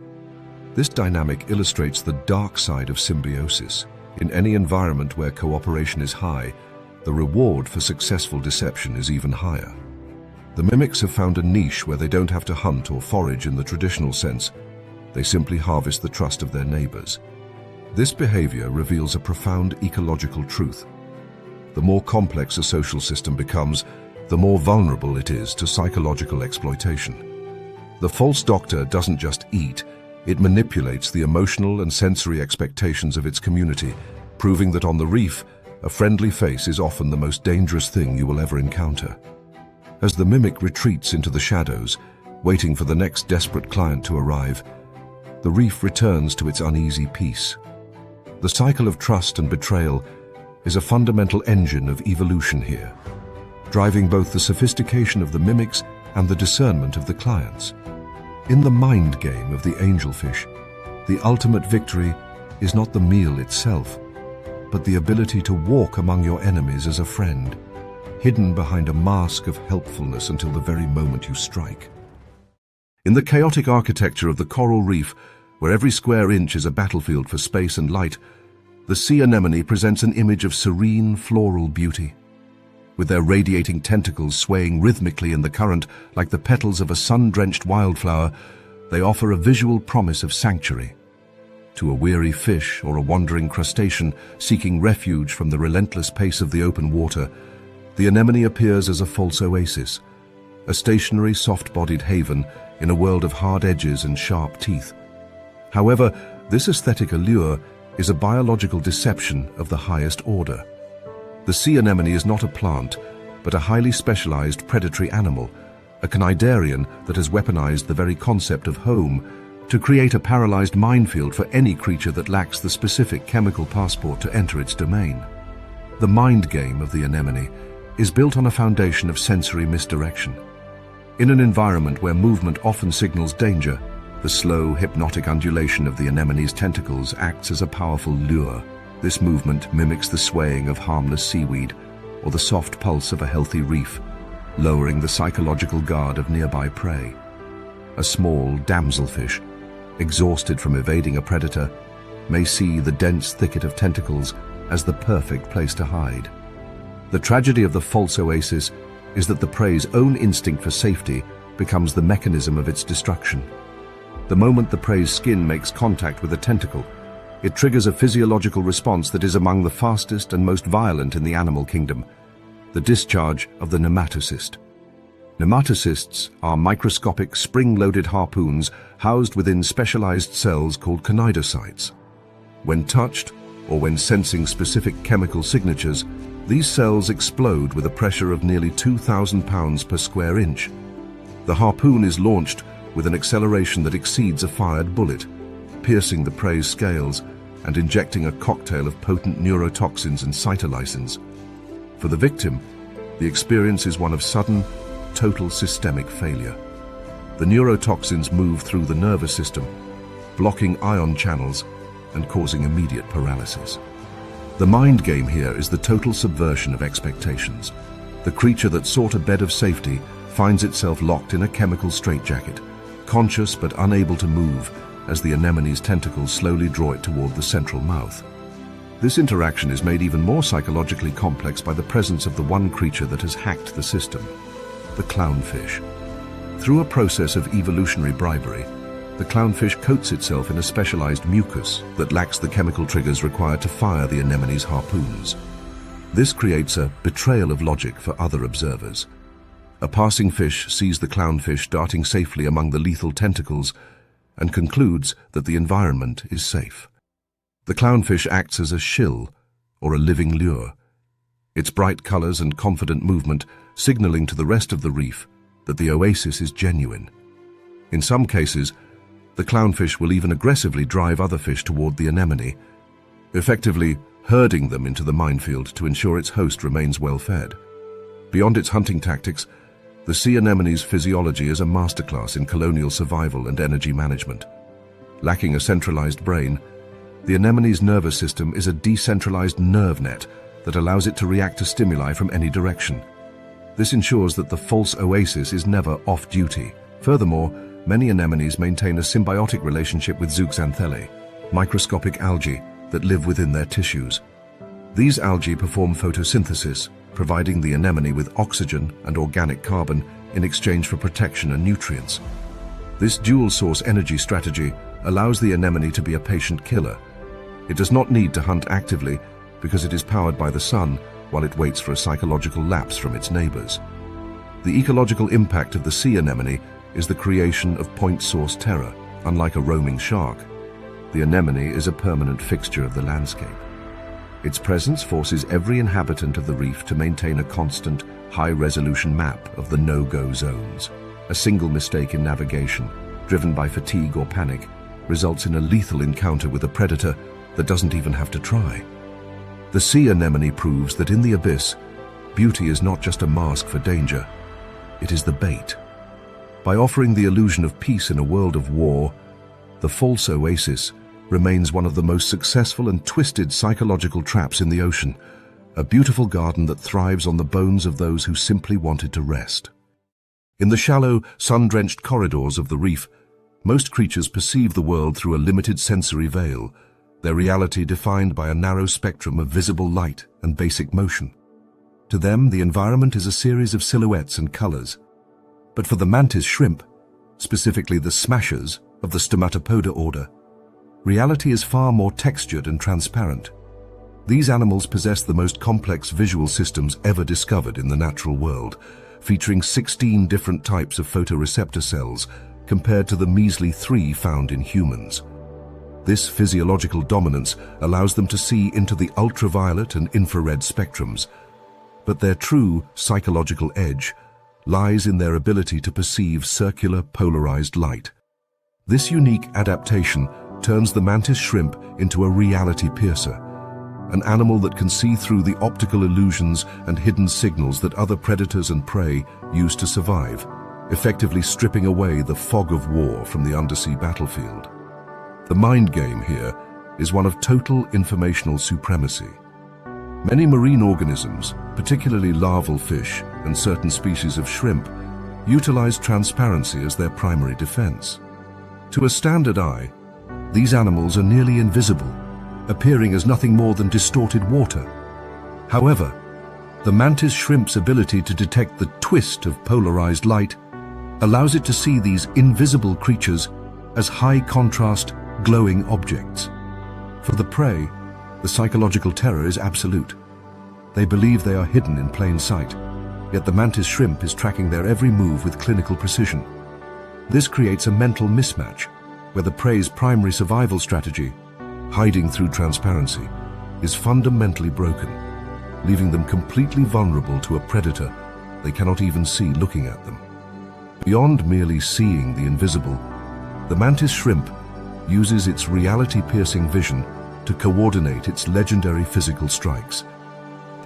This dynamic illustrates the dark side of symbiosis. In any environment where cooperation is high, the reward for successful deception is even higher. The mimics have found a niche where they don't have to hunt or forage in the traditional sense. They simply harvest the trust of their neighbors. This behavior reveals a profound ecological truth. The more complex a social system becomes, the more vulnerable it is to psychological exploitation. The false doctor doesn't just eat, it manipulates the emotional and sensory expectations of its community, proving that on the reef, a friendly face is often the most dangerous thing you will ever encounter. As the mimic retreats into the shadows, waiting for the next desperate client to arrive, the reef returns to its uneasy peace. The cycle of trust and betrayal is a fundamental engine of evolution here, driving both the sophistication of the mimics and the discernment of the clients. In the mind game of the angelfish, the ultimate victory is not the meal itself, but the ability to walk among your enemies as a friend, hidden behind a mask of helpfulness until the very moment you strike. In the chaotic architecture of the coral reef, where every square inch is a battlefield for space and light, the sea anemone presents an image of serene floral beauty. With their radiating tentacles swaying rhythmically in the current like the petals of a sun-drenched wildflower, they offer a visual promise of sanctuary. To a weary fish or a wandering crustacean seeking refuge from the relentless pace of the open water, the anemone appears as a false oasis, a stationary, soft-bodied haven in a world of hard edges and sharp teeth. However, this aesthetic allure is a biological deception of the highest order. The sea anemone is not a plant, but a highly specialized predatory animal, a cnidarian that has weaponized the very concept of home to create a paralyzed minefield for any creature that lacks the specific chemical passport to enter its domain. The mind game of the anemone is built on a foundation of sensory misdirection. In an environment where movement often signals danger, the slow, hypnotic undulation of the anemone's tentacles acts as a powerful lure. This movement mimics the swaying of harmless seaweed or the soft pulse of a healthy reef, lowering the psychological guard of nearby prey. A small damselfish, exhausted from evading a predator, may see the dense thicket of tentacles as the perfect place to hide. The tragedy of the false oasis is that the prey's own instinct for safety becomes the mechanism of its destruction. The moment the prey's skin makes contact with a tentacle, it triggers a physiological response that is among the fastest and most violent in the animal kingdom, the discharge of the nematocyst. Nematocysts are microscopic spring-loaded harpoons housed within specialized cells called conidocytes. When touched, or when sensing specific chemical signatures, these cells explode with a pressure of nearly 2,000 pounds per square inch. The harpoon is launched with an acceleration that exceeds a fired bullet, piercing the prey's scales and injecting a cocktail of potent neurotoxins and cytolysins. For the victim, the experience is one of sudden, total systemic failure. The neurotoxins move through the nervous system, blocking ion channels and causing immediate paralysis. The mind game here is the total subversion of expectations. The creature that sought a bed of safety finds itself locked in a chemical straitjacket, conscious but unable to move as the anemone's tentacles slowly draw it toward the central mouth. This interaction is made even more psychologically complex by the presence of the one creature that has hacked the system, the clownfish. Through a process of evolutionary bribery, the clownfish coats itself in a specialized mucus that lacks the chemical triggers required to fire the anemone's harpoons. This creates a betrayal of logic for other observers. A passing fish sees the clownfish darting safely among the lethal tentacles and concludes that the environment is safe. The clownfish acts as a shill, or a living lure, its bright colors and confident movement signaling to the rest of the reef that the oasis is genuine. In some cases, the clownfish will even aggressively drive other fish toward the anemone, effectively herding them into the minefield to ensure its host remains well fed. Beyond its hunting tactics, the sea anemone's physiology is a masterclass in colonial survival and energy management. Lacking a centralized brain, the anemone's nervous system is a decentralized nerve net that allows it to react to stimuli from any direction. This ensures that the false oasis is never off-duty. Furthermore, many anemones maintain a symbiotic relationship with zooxanthellae, microscopic algae that live within their tissues. These algae perform photosynthesis, providing the anemone with oxygen and organic carbon in exchange for protection and nutrients. This dual-source energy strategy allows the anemone to be a patient killer. It does not need to hunt actively because it is powered by the sun while it waits for a psychological lapse from its neighbors. The ecological impact of the sea anemone is the creation of point source terror. Unlike a roaming shark, the anemone is a permanent fixture of the landscape. Its presence forces every inhabitant of the reef to maintain a constant, high-resolution map of the no-go zones. A single mistake in navigation, driven by fatigue or panic, results in a lethal encounter with a predator that doesn't even have to try. The sea anemone proves that in the abyss, beauty is not just a mask for danger, it is the bait. By offering the illusion of peace in a world of war, the false oasis remains one of the most successful and twisted psychological traps in the ocean, a beautiful garden that thrives on the bones of those who simply wanted to rest. In the shallow, sun-drenched corridors of the reef, most creatures perceive the world through a limited sensory veil, their reality defined by a narrow spectrum of visible light and basic motion. To them, the environment is a series of silhouettes and colors. But for the mantis shrimp, specifically the smashers of the Stomatopoda order, reality is far more textured and transparent. These animals possess the most complex visual systems ever discovered in the natural world, featuring 16 different types of photoreceptor cells compared to the measly 3 found in humans. This physiological dominance allows them to see into the ultraviolet and infrared spectrums, but their true psychological edge lies in their ability to perceive circular polarized light. This unique adaptation turns the mantis shrimp into a reality piercer, an animal that can see through the optical illusions and hidden signals that other predators and prey use to survive, effectively stripping away the fog of war from the undersea battlefield. The mind game here is one of total informational supremacy. Many marine organisms, particularly larval fish and certain species of shrimp, utilize transparency as their primary defense. To a standard eye, these animals are nearly invisible, appearing as nothing more than distorted water. However, the mantis shrimp's ability to detect the twist of polarized light allows it to see these invisible creatures as high-contrast, glowing objects. For the prey, the psychological terror is absolute. They believe they are hidden in plain sight, yet the mantis shrimp is tracking their every move with clinical precision. This creates a mental mismatch, where the prey's primary survival strategy, hiding through transparency, is fundamentally broken, leaving them completely vulnerable to a predator they cannot even see looking at them. Beyond merely seeing the invisible, the mantis shrimp uses its reality-piercing vision to coordinate its legendary physical strikes.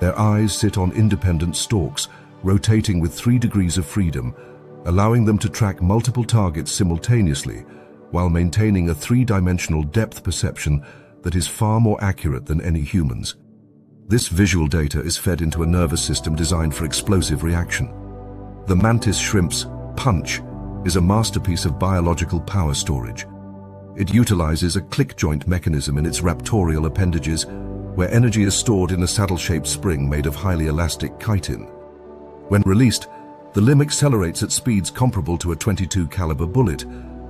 Their eyes sit on independent stalks, rotating with 3 degrees of freedom, allowing them to track multiple targets simultaneously while maintaining a 3-dimensional depth perception that is far more accurate than any humans. This visual data is fed into a nervous system designed for explosive reaction. The mantis shrimp's punch is a masterpiece of biological power storage. It utilizes a click joint mechanism in its raptorial appendages, where energy is stored in a saddle-shaped spring made of highly elastic chitin. When released, the limb accelerates at speeds comparable to a .22 caliber bullet,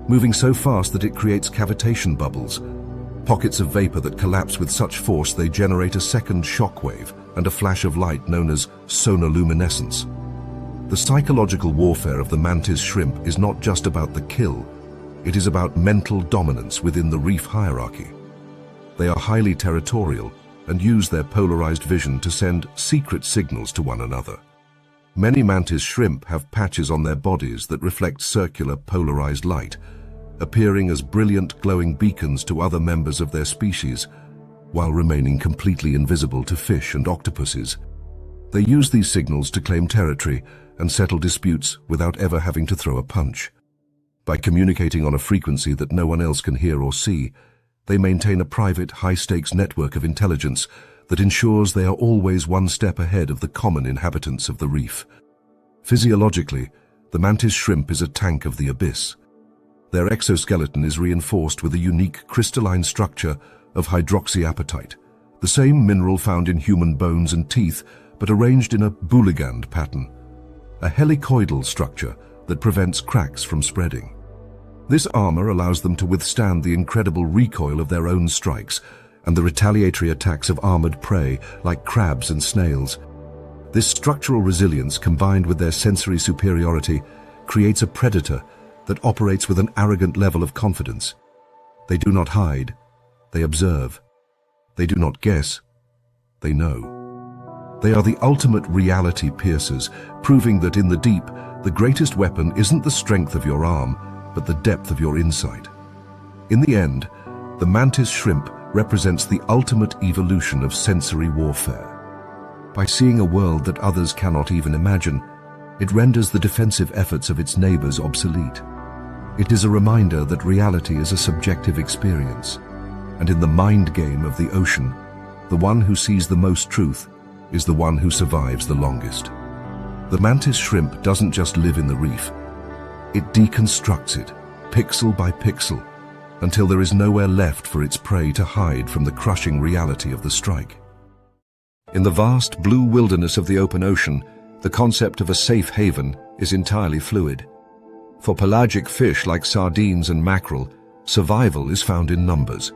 moving so fast that it creates cavitation bubbles, pockets of vapor that collapse with such force they generate a second shock wave and a flash of light known as sonoluminescence. The psychological warfare of the mantis shrimp is not just about the kill, it is about mental dominance within the reef hierarchy. They are highly territorial and use their polarized vision to send secret signals to one another. Many mantis shrimp have patches on their bodies that reflect circular polarized light, appearing as brilliant glowing beacons to other members of their species, while remaining completely invisible to fish and octopuses. They use these signals to claim territory and settle disputes without ever having to throw a punch. By communicating on a frequency that no one else can hear or see, they maintain a private, high-stakes network of intelligence that ensures they are always one step ahead of the common inhabitants of the reef. Physiologically, the mantis shrimp is a tank of the abyss. Their exoskeleton is reinforced with a unique crystalline structure of hydroxyapatite, the same mineral found in human bones and teeth, but arranged in a bouligand pattern, a helicoidal structure that prevents cracks from spreading. This armor allows them to withstand the incredible recoil of their own strikes and the retaliatory attacks of armored prey like crabs and snails. This structural resilience, combined with their sensory superiority, creates a predator that operates with an arrogant level of confidence. They do not hide, they observe. They do not guess, they know. They are the ultimate reality piercers, proving that in the deep, the greatest weapon isn't the strength of your arm, but the depth of your insight. In the end, the mantis shrimp represents the ultimate evolution of sensory warfare. By seeing a world that others cannot even imagine, it renders the defensive efforts of its neighbors obsolete. It is a reminder that reality is a subjective experience, and in the mind game of the ocean, the one who sees the most truth is the one who survives the longest. The mantis shrimp doesn't just live in the reef. It deconstructs it, pixel by pixel, until there is nowhere left for its prey to hide from the crushing reality of the strike. In the vast blue wilderness of the open ocean, the concept of a safe haven is entirely fluid. For pelagic fish like sardines and mackerel, survival is found in numbers.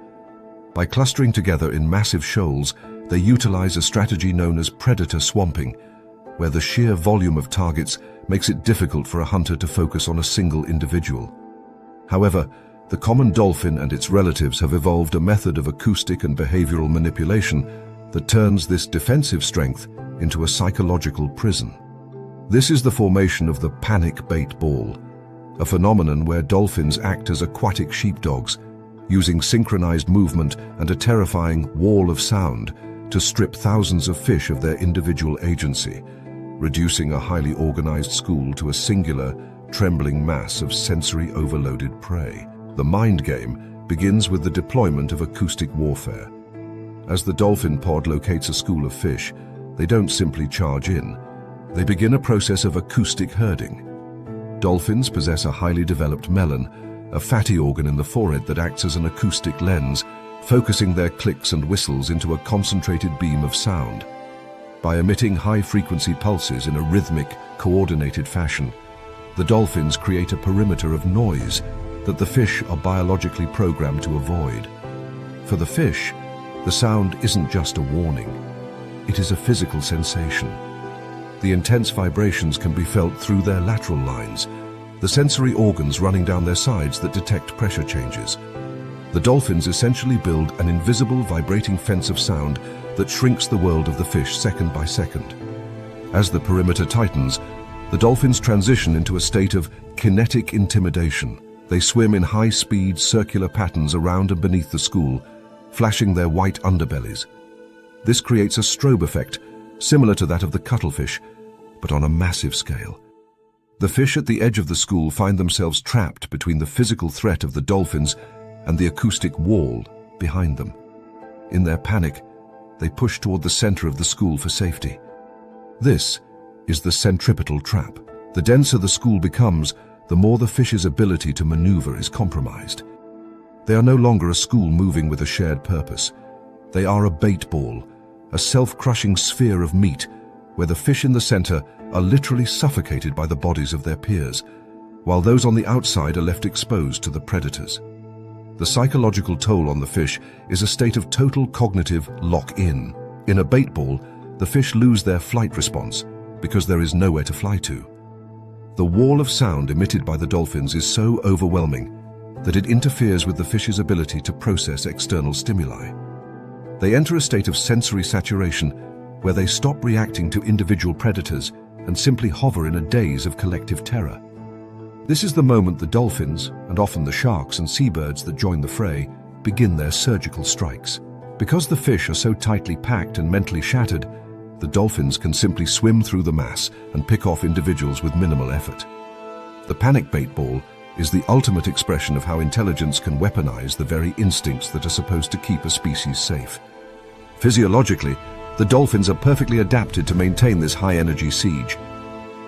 By clustering together in massive shoals, they utilize a strategy known as predator swamping, where the sheer volume of targets makes it difficult for a hunter to focus on a single individual. However, the common dolphin and its relatives have evolved a method of acoustic and behavioral manipulation that turns this defensive strength into a psychological prison. This is the formation of the panic bait ball, a phenomenon where dolphins act as aquatic sheepdogs, using synchronized movement and a terrifying wall of sound to strip thousands of fish of their individual agency, reducing a highly organized school to a singular, trembling mass of sensory overloaded prey. The mind game begins with the deployment of acoustic warfare. As the dolphin pod locates a school of fish, they don't simply charge in. They begin a process of acoustic herding. Dolphins possess a highly developed melon, a fatty organ in the forehead that acts as an acoustic lens, focusing their clicks and whistles into a concentrated beam of sound. By emitting high-frequency pulses in a rhythmic, coordinated fashion, the dolphins create a perimeter of noise that the fish are biologically programmed to avoid. For the fish, the sound isn't just a warning. It is a physical sensation. The intense vibrations can be felt through their lateral lines, the sensory organs running down their sides that detect pressure changes. The dolphins essentially build an invisible, vibrating fence of sound that shrinks the world of the fish second by second. As the perimeter tightens, the dolphins transition into a state of kinetic intimidation. They swim in high-speed, circular patterns around and beneath the school, flashing their white underbellies. This creates a strobe effect, similar to that of the cuttlefish, but on a massive scale. The fish at the edge of the school find themselves trapped between the physical threat of the dolphins and the acoustic wall behind them. In their panic, they push toward the center of the school for safety. This is the centripetal trap. The denser the school becomes, the more the fish's ability to maneuver is compromised. They are no longer a school moving with a shared purpose. They are a bait ball, a self-crushing sphere of meat, where the fish in the center are literally suffocated by the bodies of their peers, while those on the outside are left exposed to the predators. The psychological toll on the fish is a state of total cognitive lock-in. In a bait ball, the fish lose their flight response because there is nowhere to fly to. The wall of sound emitted by the dolphins is so overwhelming that it interferes with the fish's ability to process external stimuli. They enter a state of sensory saturation where they stop reacting to individual predators and simply hover in a daze of collective terror. This is the moment the dolphins, and often the sharks and seabirds that join the fray, begin their surgical strikes. Because the fish are so tightly packed and mentally shattered, the dolphins can simply swim through the mass and pick off individuals with minimal effort. The panic bait ball is the ultimate expression of how intelligence can weaponize the very instincts that are supposed to keep a species safe. Physiologically, the dolphins are perfectly adapted to maintain this high-energy siege.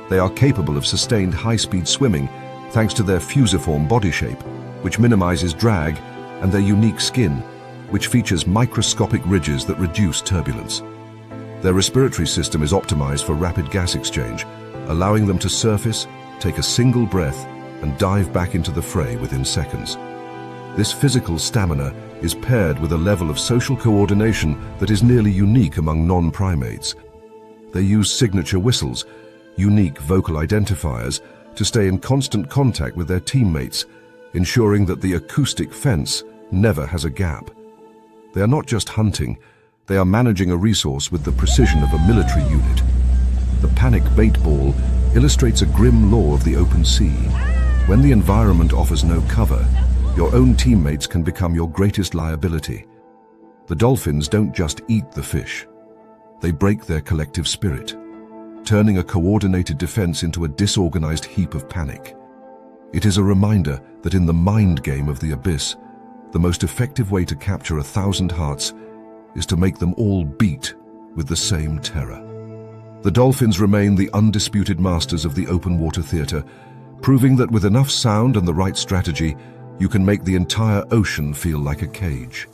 They are capable of sustained high-speed swimming thanks to their fusiform body shape, which minimizes drag, and their unique skin, which features microscopic ridges that reduce turbulence. Their respiratory system is optimized for rapid gas exchange, allowing them to surface, take a single breath, and dive back into the fray within seconds. This physical stamina is paired with a level of social coordination that is nearly unique among non-primates. They use signature whistles, unique vocal identifiers, to stay in constant contact with their teammates, ensuring that the acoustic fence never has a gap. They are not just hunting, they are managing a resource with the precision of a military unit. The panic bait ball illustrates a grim law of the open sea. When the environment offers no cover, your own teammates can become your greatest liability. The dolphins don't just eat the fish. They break their collective spirit, turning a coordinated defense into a disorganized heap of panic. It is a reminder that in the mind game of the abyss, the most effective way to capture 1,000 hearts is to make them all beat with the same terror. The dolphins remain the undisputed masters of the open water theater, proving that with enough sound and the right strategy, you can make the entire ocean feel like a cage.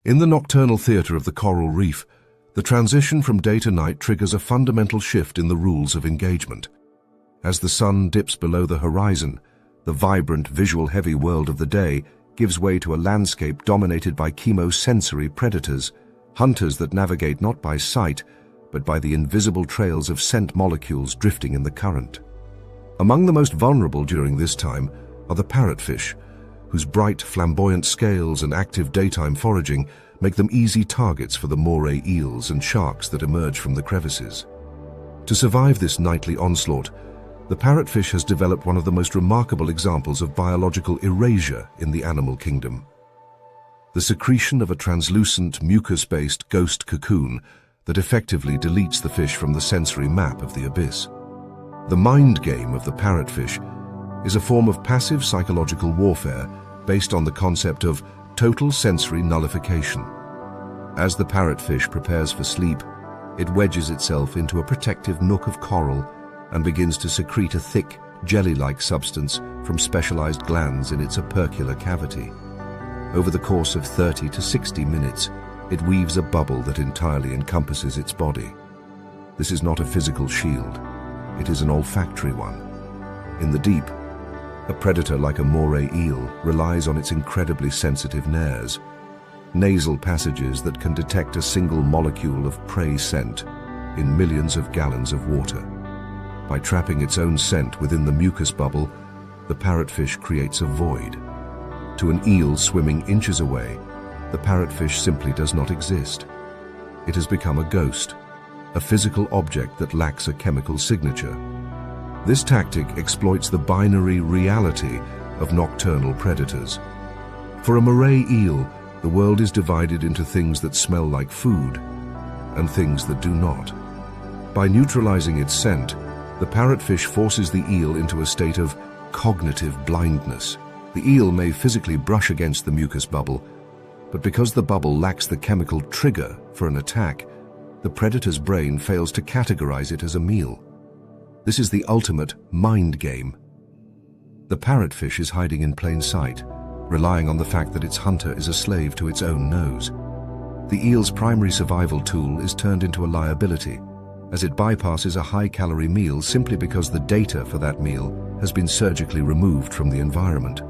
In the nocturnal theater of the coral reef, the transition from day to night triggers a fundamental shift in the rules of engagement. As the sun dips below the horizon, the vibrant, visual-heavy world of the day gives way to a landscape dominated by chemosensory predators, hunters that navigate not by sight, but by the invisible trails of scent molecules drifting in the current. Among the most vulnerable during this time are the parrotfish, whose bright, flamboyant scales and active daytime foraging make them easy targets for the moray eels and sharks that emerge from the crevices. To survive this nightly onslaught, the parrotfish has developed one of the most remarkable examples of biological erasure in the animal kingdom. The secretion of a translucent, mucus-based ghost cocoon that effectively deletes the fish from the sensory map of the abyss. The mind game of the parrotfish is a form of passive psychological warfare based on the concept of total sensory nullification. As the parrotfish prepares for sleep, it wedges itself into a protective nook of coral and begins to secrete a thick, jelly-like substance from specialized glands in its opercular cavity. Over the course of 30 to 60 minutes, it weaves a bubble that entirely encompasses its body. This is not a physical shield, it is an olfactory one. In the deep, a predator like a moray eel relies on its incredibly sensitive nares, nasal passages that can detect a single molecule of prey scent in millions of gallons of water. By trapping its own scent within the mucus bubble, the parrotfish creates a void. To an eel swimming inches away, the parrotfish simply does not exist. It has become a ghost, a physical object that lacks a chemical signature. This tactic exploits the binary reality of nocturnal predators. For a moray eel, the world is divided into things that smell like food and things that do not. By neutralizing its scent, the parrotfish forces the eel into a state of cognitive blindness. The eel may physically brush against the mucus bubble, but because the bubble lacks the chemical trigger for an attack, the predator's brain fails to categorize it as a meal. This is the ultimate mind game. The parrotfish is hiding in plain sight, relying on the fact that its hunter is a slave to its own nose. The eel's primary survival tool is turned into a liability, as it bypasses a high-calorie meal simply because the data for that meal has been surgically removed from the environment.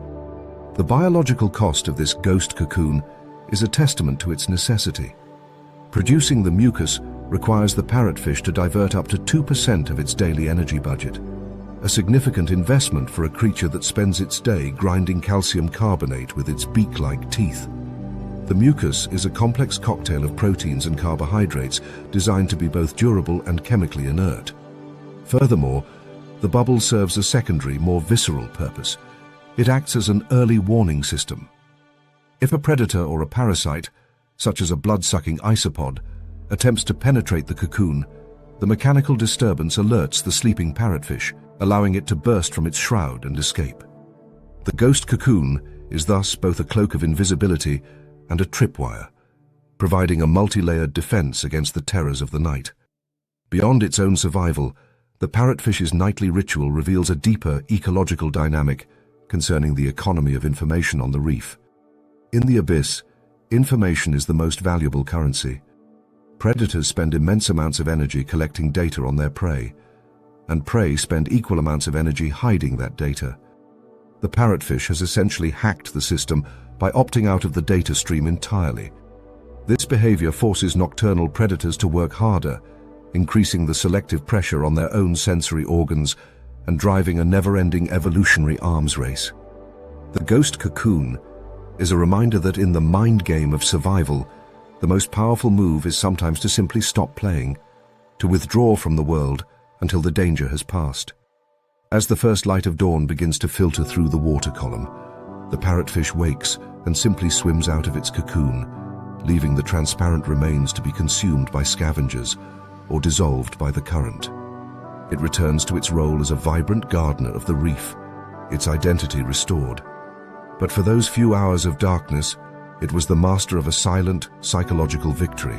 The biological cost of this ghost cocoon is a testament to its necessity. Producing the mucus requires the parrotfish to divert up to 2% of its daily energy budget, a significant investment for a creature that spends its day grinding calcium carbonate with its beak-like teeth. The mucus is a complex cocktail of proteins and carbohydrates designed to be both durable and chemically inert. Furthermore, the bubble serves a secondary, more visceral purpose. It acts as an early warning system. If a predator or a parasite, such as a blood-sucking isopod, attempts to penetrate the cocoon, the mechanical disturbance alerts the sleeping parrotfish, allowing it to burst from its shroud and escape. The ghost cocoon is thus both a cloak of invisibility and a tripwire, providing a multi-layered defense against the terrors of the night. Beyond its own survival, the parrotfish's nightly ritual reveals a deeper ecological dynamic concerning the economy of information on the reef. In the abyss, information is the most valuable currency. Predators spend immense amounts of energy collecting data on their prey, and prey spend equal amounts of energy hiding that data. The parrotfish has essentially hacked the system by opting out of the data stream entirely. This behavior forces nocturnal predators to work harder, increasing the selective pressure on their own sensory organs and driving a never-ending evolutionary arms race. The ghost cocoon is a reminder that in the mind game of survival, the most powerful move is sometimes to simply stop playing, to withdraw from the world until the danger has passed. As the first light of dawn begins to filter through the water column, the parrotfish wakes and simply swims out of its cocoon, leaving the transparent remains to be consumed by scavengers or dissolved by the current. It returns to its role as a vibrant gardener of the reef, its identity restored. But for those few hours of darkness, it was the master of a silent, psychological victory.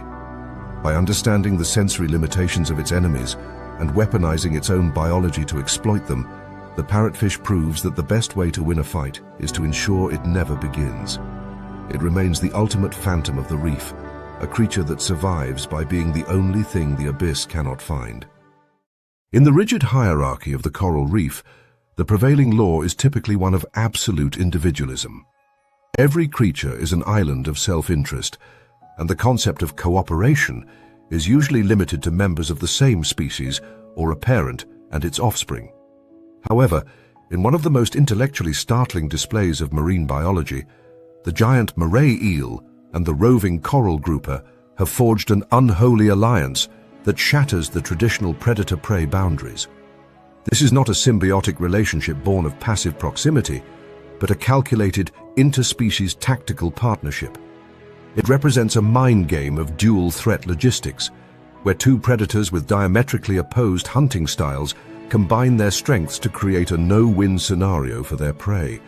By understanding the sensory limitations of its enemies and weaponizing its own biology to exploit them, the parrotfish proves that the best way to win a fight is to ensure it never begins. It remains the ultimate phantom of the reef, a creature that survives by being the only thing the abyss cannot find. In the rigid hierarchy of the coral reef, the prevailing law is typically one of absolute individualism. Every creature is an island of self-interest, and the concept of cooperation is usually limited to members of the same species or a parent and its offspring. However, in one of the most intellectually startling displays of marine biology, the giant moray eel and the roving coral grouper have forged an unholy alliance that shatters the traditional predator-prey boundaries. This is not a symbiotic relationship born of passive proximity, but a calculated interspecies tactical partnership. It represents a mind game of dual threat logistics, where two predators with diametrically opposed hunting styles combine their strengths to create a no-win scenario for their prey,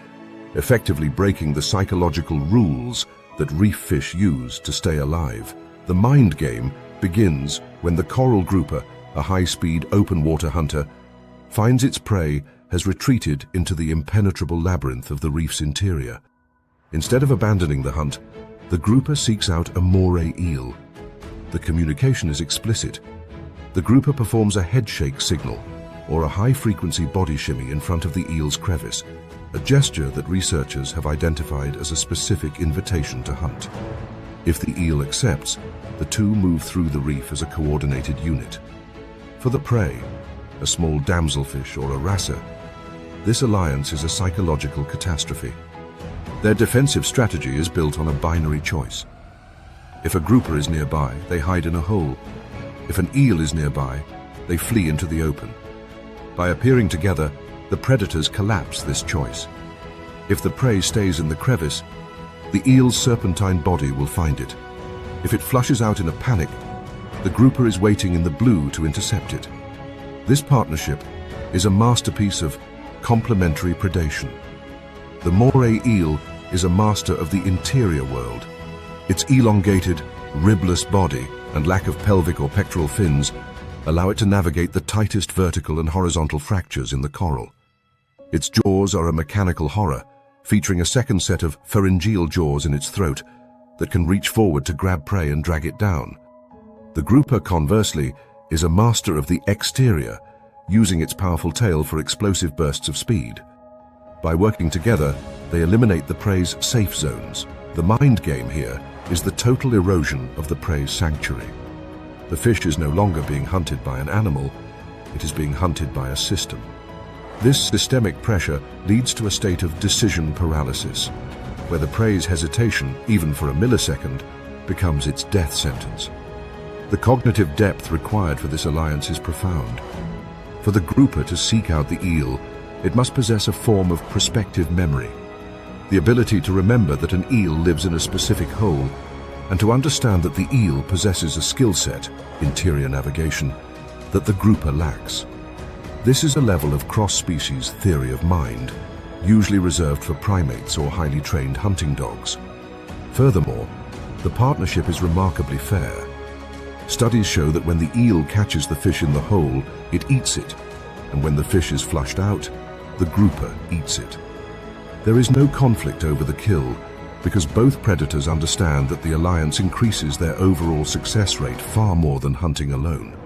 effectively breaking the psychological rules that reef fish use to stay alive. The mind game begins when the coral grouper, a high-speed open-water hunter, finds its prey has retreated into the impenetrable labyrinth of the reef's interior. Instead of abandoning the hunt, the grouper seeks out a moray eel. The communication is explicit. The grouper performs a headshake signal, or a high-frequency body shimmy in front of the eel's crevice, a gesture that researchers have identified as a specific invitation to hunt. If the eel accepts, the two move through the reef as a coordinated unit. For the prey, a small damselfish or a wrasser, this alliance is a psychological catastrophe. Their defensive strategy is built on a binary choice. If a grouper is nearby, they hide in a hole. If an eel is nearby, they flee into the open. By appearing together, the predators collapse this choice. If the prey stays in the crevice, the eel's serpentine body will find it. If it flushes out in a panic, the grouper is waiting in the blue to intercept it. This partnership is a masterpiece of complementary predation. The moray eel is a master of the interior world. Its elongated, ribless body and lack of pelvic or pectoral fins allow it to navigate the tightest vertical and horizontal fractures in the coral. Its jaws are a mechanical horror, featuring a second set of pharyngeal jaws in its throat that can reach forward to grab prey and drag it down. The grouper, conversely, is a master of the exterior, using its powerful tail for explosive bursts of speed. By working together, they eliminate the prey's safe zones. The mind game here is the total erosion of the prey's sanctuary. The fish is no longer being hunted by an animal, it is being hunted by a system. This systemic pressure leads to a state of decision paralysis, where the prey's hesitation, even for a millisecond, becomes its death sentence. The cognitive depth required for this alliance is profound. For the grouper to seek out the eel, it must possess a form of prospective memory, the ability to remember that an eel lives in a specific hole, and to understand that the eel possesses a skill set, interior navigation, that the grouper lacks. This is a level of cross-species theory of mind, usually reserved for primates or highly trained hunting dogs. Furthermore, the partnership is remarkably fair. Studies show that when the eel catches the fish in the hole, it eats it, and when the fish is flushed out, the grouper eats it. There is no conflict over the kill, because both predators understand that the alliance increases their overall success rate far more than hunting alone.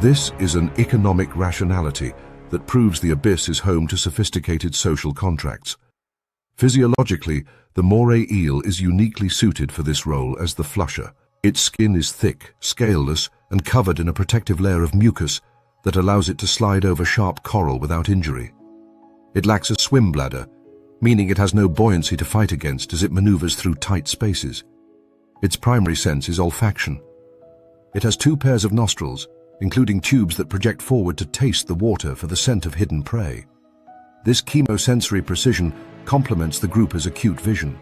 This is an economic rationality that proves the abyss is home to sophisticated social contracts. Physiologically, the moray eel is uniquely suited for this role as the flusher. Its skin is thick, scaleless, and covered in a protective layer of mucus that allows it to slide over sharp coral without injury. It lacks a swim bladder, meaning it has no buoyancy to fight against as it maneuvers through tight spaces. Its primary sense is olfaction. It has 2 pairs of nostrils, including tubes that project forward to taste the water for the scent of hidden prey. This chemosensory precision complements the grouper's acute vision.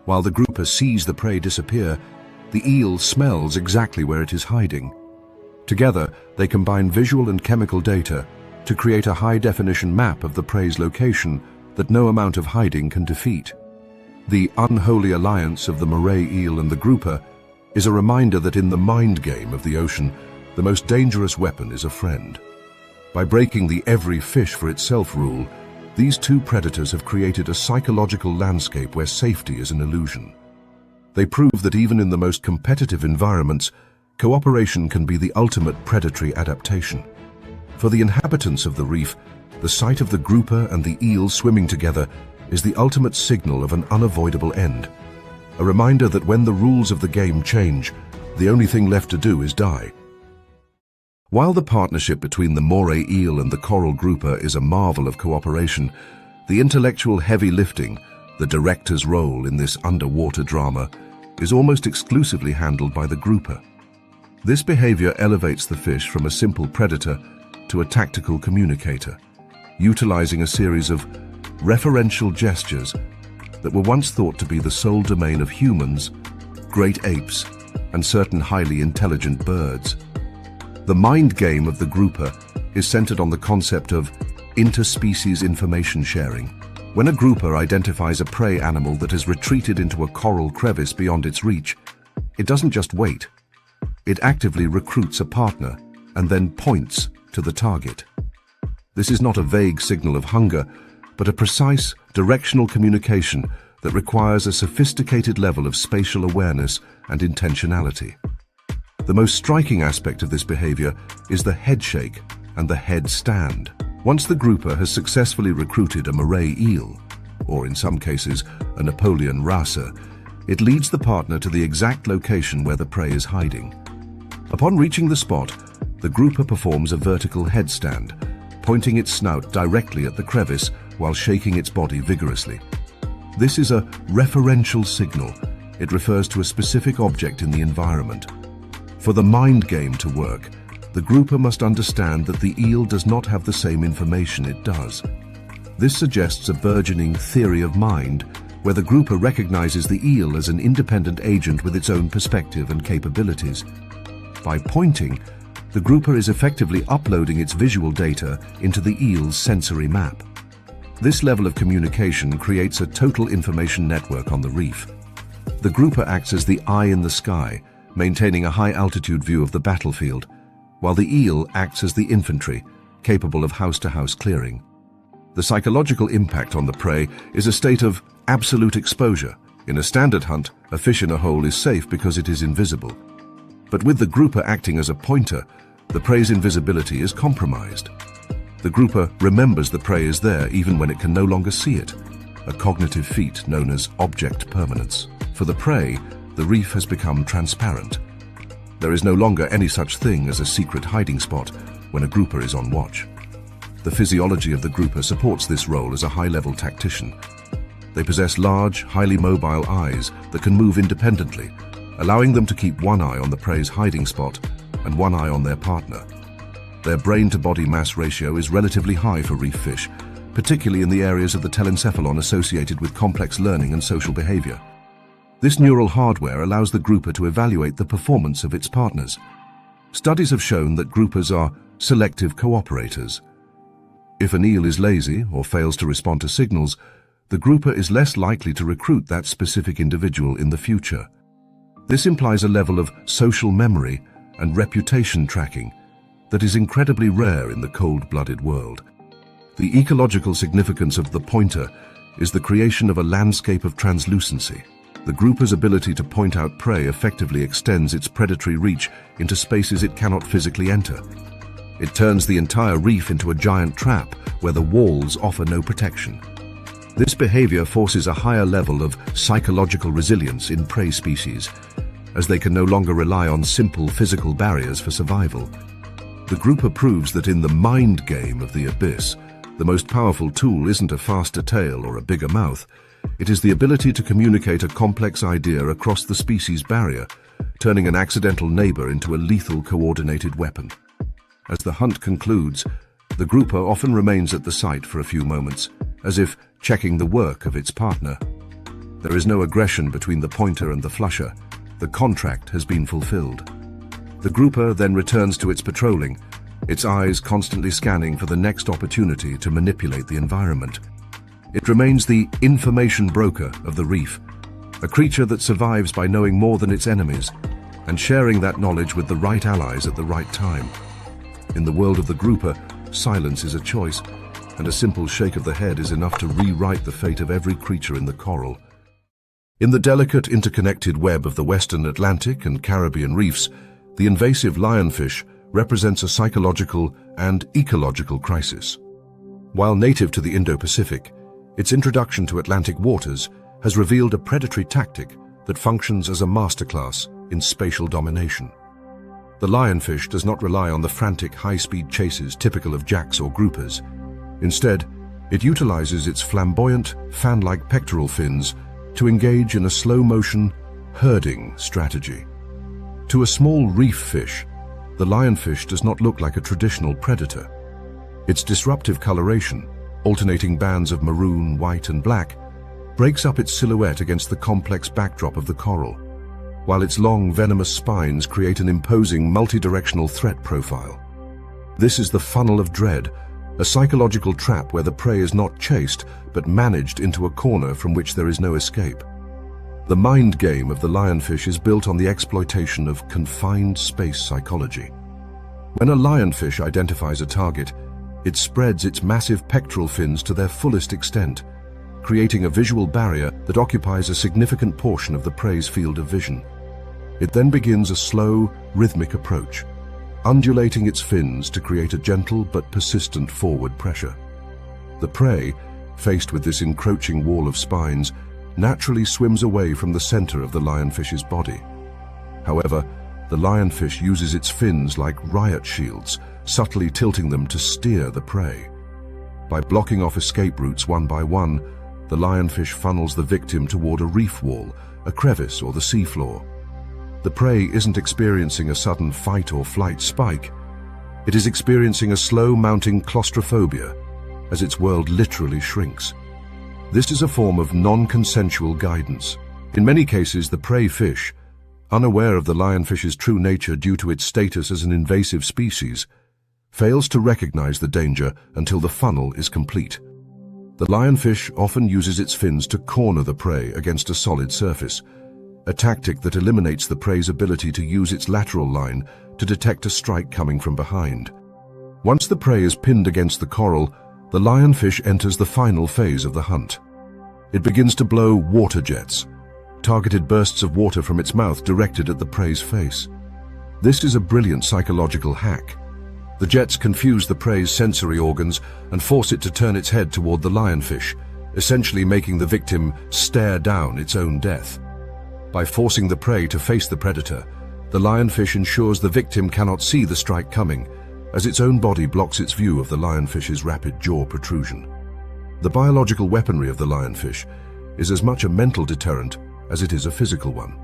While the grouper sees the prey disappear, the eel smells exactly where it is hiding. Together, they combine visual and chemical data to create a high-definition map of the prey's location that no amount of hiding can defeat. The unholy alliance of the moray eel and the grouper is a reminder that in the mind game of the ocean, the most dangerous weapon is a friend. By breaking the every fish for itself rule, these 2 predators have created a psychological landscape where safety is an illusion. They prove that even in the most competitive environments, cooperation can be the ultimate predatory adaptation. For the inhabitants of the reef, the sight of the grouper and the eel swimming together is the ultimate signal of an unavoidable end. A reminder that when the rules of the game change, the only thing left to do is die. While the partnership between the moray eel and the coral grouper is a marvel of cooperation, the intellectual heavy lifting, the director's role in this underwater drama, is almost exclusively handled by the grouper. This behavior elevates the fish from a simple predator to a tactical communicator, utilizing a series of referential gestures that were once thought to be the sole domain of humans, great apes, and certain highly intelligent birds. The mind game of the grouper is centered on the concept of interspecies information sharing. When a grouper identifies a prey animal that has retreated into a coral crevice beyond its reach, it doesn't just wait. It actively recruits a partner and then points to the target. This is not a vague signal of hunger, but a precise, directional communication that requires a sophisticated level of spatial awareness and intentionality. The most striking aspect of this behavior is the head shake and the head stand. Once the grouper has successfully recruited a moray eel, or in some cases a Napoleon wrasser, it leads the partner to the exact location where the prey is hiding. Upon reaching the spot, the grouper performs a vertical headstand, pointing its snout directly at the crevice while shaking its body vigorously. This is a referential signal. It refers to a specific object in the environment. For the mind game to work, the grouper must understand that the eel does not have the same information it does. This suggests a burgeoning theory of mind, where the grouper recognizes the eel as an independent agent with its own perspective and capabilities. By pointing, the grouper is effectively uploading its visual data into the eel's sensory map. This level of communication creates a total information network on the reef. The grouper acts as the eye in the sky, maintaining a high-altitude view of the battlefield, while the eel acts as the infantry, capable of house-to-house clearing. The psychological impact on the prey is a state of absolute exposure. In a standard hunt, a fish in a hole is safe because it is invisible. But with the grouper acting as a pointer, the prey's invisibility is compromised. The grouper remembers the prey is there even when it can no longer see it, a cognitive feat known as object permanence. For the prey, the reef has become transparent. There is no longer any such thing as a secret hiding spot when a grouper is on watch. The physiology of the grouper supports this role as a high-level tactician. They possess large, highly mobile eyes that can move independently, allowing them to keep one eye on the prey's hiding spot and one eye on their partner. Their brain-to-body mass ratio is relatively high for reef fish, particularly in the areas of the telencephalon associated with complex learning and social behavior. This neural hardware allows the grouper to evaluate the performance of its partners. Studies have shown that groupers are selective cooperators. If an eel is lazy or fails to respond to signals, the grouper is less likely to recruit that specific individual in the future. This implies a level of social memory and reputation tracking that is incredibly rare in the cold-blooded world. The ecological significance of the pointer is the creation of a landscape of translucency. The grouper's ability to point out prey effectively extends its predatory reach into spaces it cannot physically enter. It turns the entire reef into a giant trap where the walls offer no protection. This behavior forces a higher level of psychological resilience in prey species, as they can no longer rely on simple physical barriers for survival. The grouper proves that in the mind game of the abyss, the most powerful tool isn't a faster tail or a bigger mouth. It is the ability to communicate a complex idea across the species barrier, turning an accidental neighbor into a lethal coordinated weapon. As the hunt concludes, the grouper often remains at the site for a few moments, as if checking the work of its partner. There is no aggression between the pointer and the flusher. The contract has been fulfilled. The grouper then returns to its patrolling, its eyes constantly scanning for the next opportunity to manipulate the environment. It remains the information broker of the reef, a creature that survives by knowing more than its enemies and sharing that knowledge with the right allies at the right time. In the world of the grouper, silence is a choice, and a simple shake of the head is enough to rewrite the fate of every creature in the coral. In the delicate, interconnected web of the Western Atlantic and Caribbean reefs, the invasive lionfish represents a psychological and ecological crisis. While native to the Indo-Pacific, its introduction to Atlantic waters has revealed a predatory tactic that functions as a masterclass in spatial domination. The lionfish does not rely on the frantic, high-speed chases typical of jacks or groupers. Instead, it utilizes its flamboyant, fan-like pectoral fins to engage in a slow-motion, herding strategy. To a small reef fish, the lionfish does not look like a traditional predator. Its disruptive coloration, alternating bands of maroon, white, and black, breaks up its silhouette against the complex backdrop of the coral, while its long, venomous spines create an imposing, multi-directional threat profile. This is the funnel of dread, a psychological trap where the prey is not chased, but managed into a corner from which there is no escape. The mind game of the lionfish is built on the exploitation of confined space psychology. When a lionfish identifies a target, it spreads its massive pectoral fins to their fullest extent, creating a visual barrier that occupies a significant portion of the prey's field of vision. It then begins a slow, rhythmic approach, undulating its fins to create a gentle but persistent forward pressure. The prey, faced with this encroaching wall of spines, naturally swims away from the center of the lionfish's body. However, the lionfish uses its fins like riot shields, subtly tilting them to steer the prey. By blocking off escape routes one by one, the lionfish funnels the victim toward a reef wall, a crevice, or the seafloor. The prey isn't experiencing a sudden fight or flight spike. It is experiencing a slow-mounting claustrophobia as its world literally shrinks. This is a form of non-consensual guidance. In many cases, the prey fish, unaware of the lionfish's true nature due to its status as an invasive species, fails to recognize the danger until the funnel is complete. The lionfish often uses its fins to corner the prey against a solid surface, a tactic that eliminates the prey's ability to use its lateral line to detect a strike coming from behind. Once the prey is pinned against the coral, the lionfish enters the final phase of the hunt. It begins to blow water jets, targeted bursts of water from its mouth directed at the prey's face. This is a brilliant psychological hack. The jets confuse the prey's sensory organs and force it to turn its head toward the lionfish, essentially making the victim stare down its own death. By forcing the prey to face the predator, the lionfish ensures the victim cannot see the strike coming, as its own body blocks its view of the lionfish's rapid jaw protrusion. The biological weaponry of the lionfish is as much a mental deterrent as it is a physical one.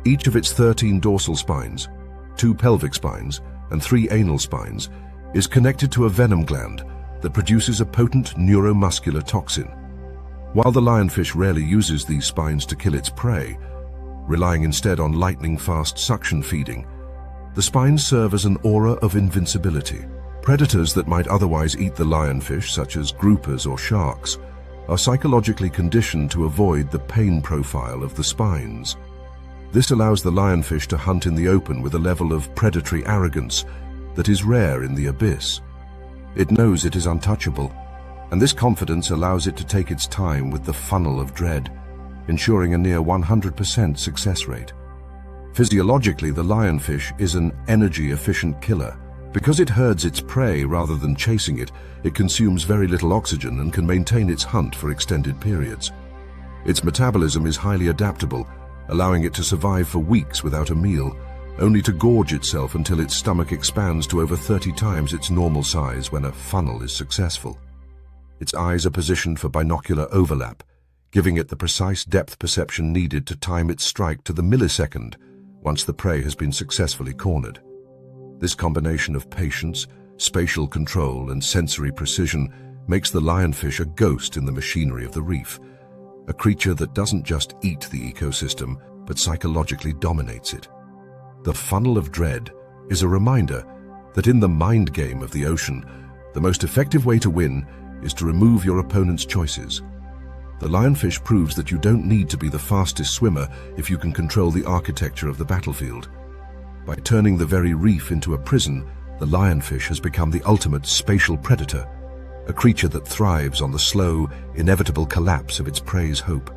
Each of its 13 dorsal spines, 2 pelvic spines, and 3 anal spines is connected to a venom gland that produces a potent neuromuscular toxin. While the lionfish rarely uses these spines to kill its prey, relying instead on lightning-fast suction feeding, the spines serve as an aura of invincibility. Predators that might otherwise eat the lionfish, such as groupers or sharks, are psychologically conditioned to avoid the pain profile of the spines. This allows the lionfish to hunt in the open with a level of predatory arrogance that is rare in the abyss. It knows it is untouchable, and this confidence allows it to take its time with the funnel of dread, ensuring a near 100% success rate. Physiologically, the lionfish is an energy-efficient killer. Because it herds its prey rather than chasing it, it consumes very little oxygen and can maintain its hunt for extended periods. Its metabolism is highly adaptable, allowing it to survive for weeks without a meal, only to gorge itself until its stomach expands to over 30 times its normal size when a funnel is successful. Its eyes are positioned for binocular overlap, giving it the precise depth perception needed to time its strike to the millisecond once the prey has been successfully cornered. This combination of patience, spatial control, and sensory precision makes the lionfish a ghost in the machinery of the reef, a creature that doesn't just eat the ecosystem, but psychologically dominates it. The funnel of dread is a reminder that in the mind game of the ocean, the most effective way to win is to remove your opponent's choices. The lionfish proves that you don't need to be the fastest swimmer if you can control the architecture of the battlefield. By turning the very reef into a prison, the lionfish has become the ultimate spatial predator, a creature that thrives on the slow, inevitable collapse of its prey's hope.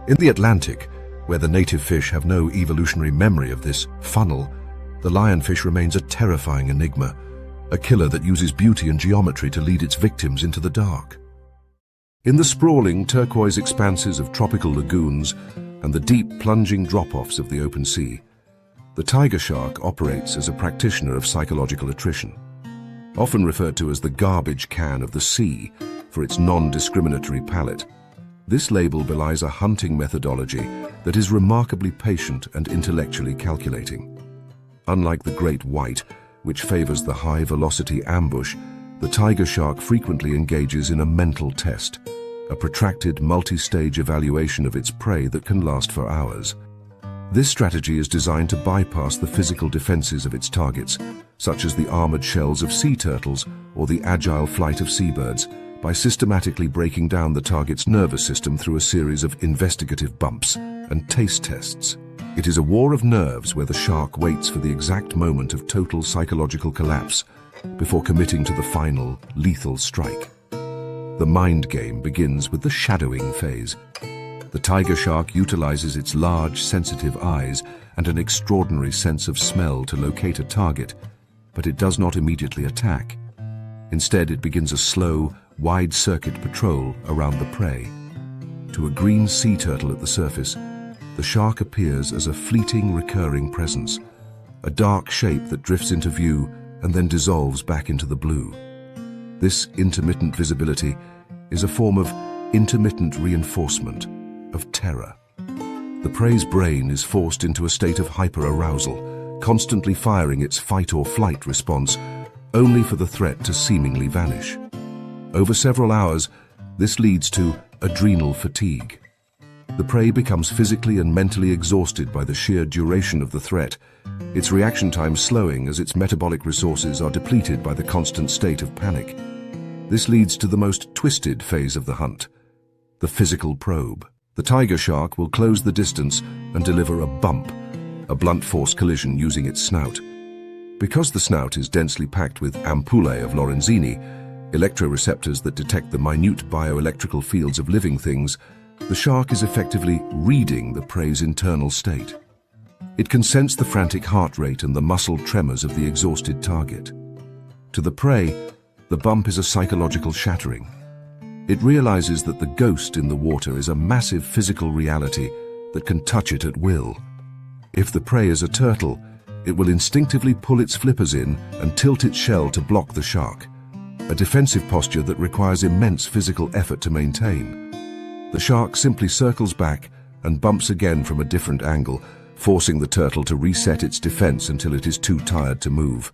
In the Atlantic, where the native fish have no evolutionary memory of this funnel, the lionfish remains a terrifying enigma, a killer that uses beauty and geometry to lead its victims into the dark. In the sprawling turquoise expanses of tropical lagoons and the deep plunging drop-offs of the open sea, the tiger shark operates as a practitioner of psychological attrition. Often referred to as the garbage can of the sea for its non-discriminatory palate, this label belies a hunting methodology that is remarkably patient and intellectually calculating. Unlike the great white, which favors the high-velocity ambush, the tiger shark frequently engages in a mental test, a protracted multi-stage evaluation of its prey that can last for hours. This strategy is designed to bypass the physical defenses of its targets, such as the armored shells of sea turtles or the agile flight of seabirds, by systematically breaking down the target's nervous system through a series of investigative bumps and taste tests. It is a war of nerves where the shark waits for the exact moment of total psychological collapse before committing to the final, lethal strike. The mind game begins with the shadowing phase. The tiger shark utilizes its large, sensitive eyes and an extraordinary sense of smell to locate a target, but it does not immediately attack. Instead, it begins a slow, wide-circuit patrol around the prey. To a green sea turtle at the surface, the shark appears as a fleeting, recurring presence, a dark shape that drifts into view and then dissolves back into the blue. This intermittent visibility is a form of intermittent reinforcement of terror. The prey's brain is forced into a state of hyperarousal, constantly firing its fight-or-flight response, only for the threat to seemingly vanish. Over several hours, this leads to adrenal fatigue. The prey becomes physically and mentally exhausted by the sheer duration of the threat, its reaction time slowing as its metabolic resources are depleted by the constant state of panic. This leads to the most twisted phase of the hunt, the physical probe. The tiger shark will close the distance and deliver a bump, a blunt force collision using its snout. Because the snout is densely packed with ampullae of Lorenzini, electroreceptors that detect the minute bioelectrical fields of living things, the shark is effectively reading the prey's internal state. It can sense the frantic heart rate and the muscle tremors of the exhausted target. To the prey, the bump is a psychological shattering. It realizes that the ghost in the water is a massive physical reality that can touch it at will. If the prey is a turtle, it will instinctively pull its flippers in and tilt its shell to block the shark, a defensive posture that requires immense physical effort to maintain. The shark simply circles back and bumps again from a different angle, forcing the turtle to reset its defense until it is too tired to move.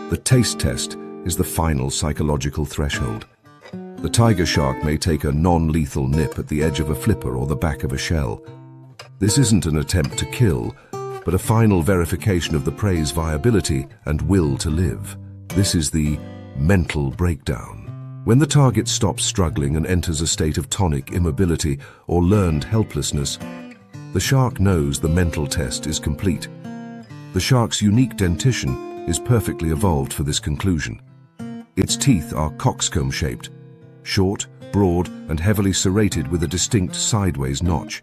The taste test is the final psychological threshold. The tiger shark may take a non-lethal nip at the edge of a flipper or the back of a shell. This isn't an attempt to kill, but a final verification of the prey's viability and will to live. This is the mental breakdown. When the target stops struggling and enters a state of tonic immobility or learned helplessness, the shark knows the mental test is complete. The shark's unique dentition is perfectly evolved for this conclusion. Its teeth are coxcomb-shaped, short, broad, and heavily serrated with a distinct sideways notch.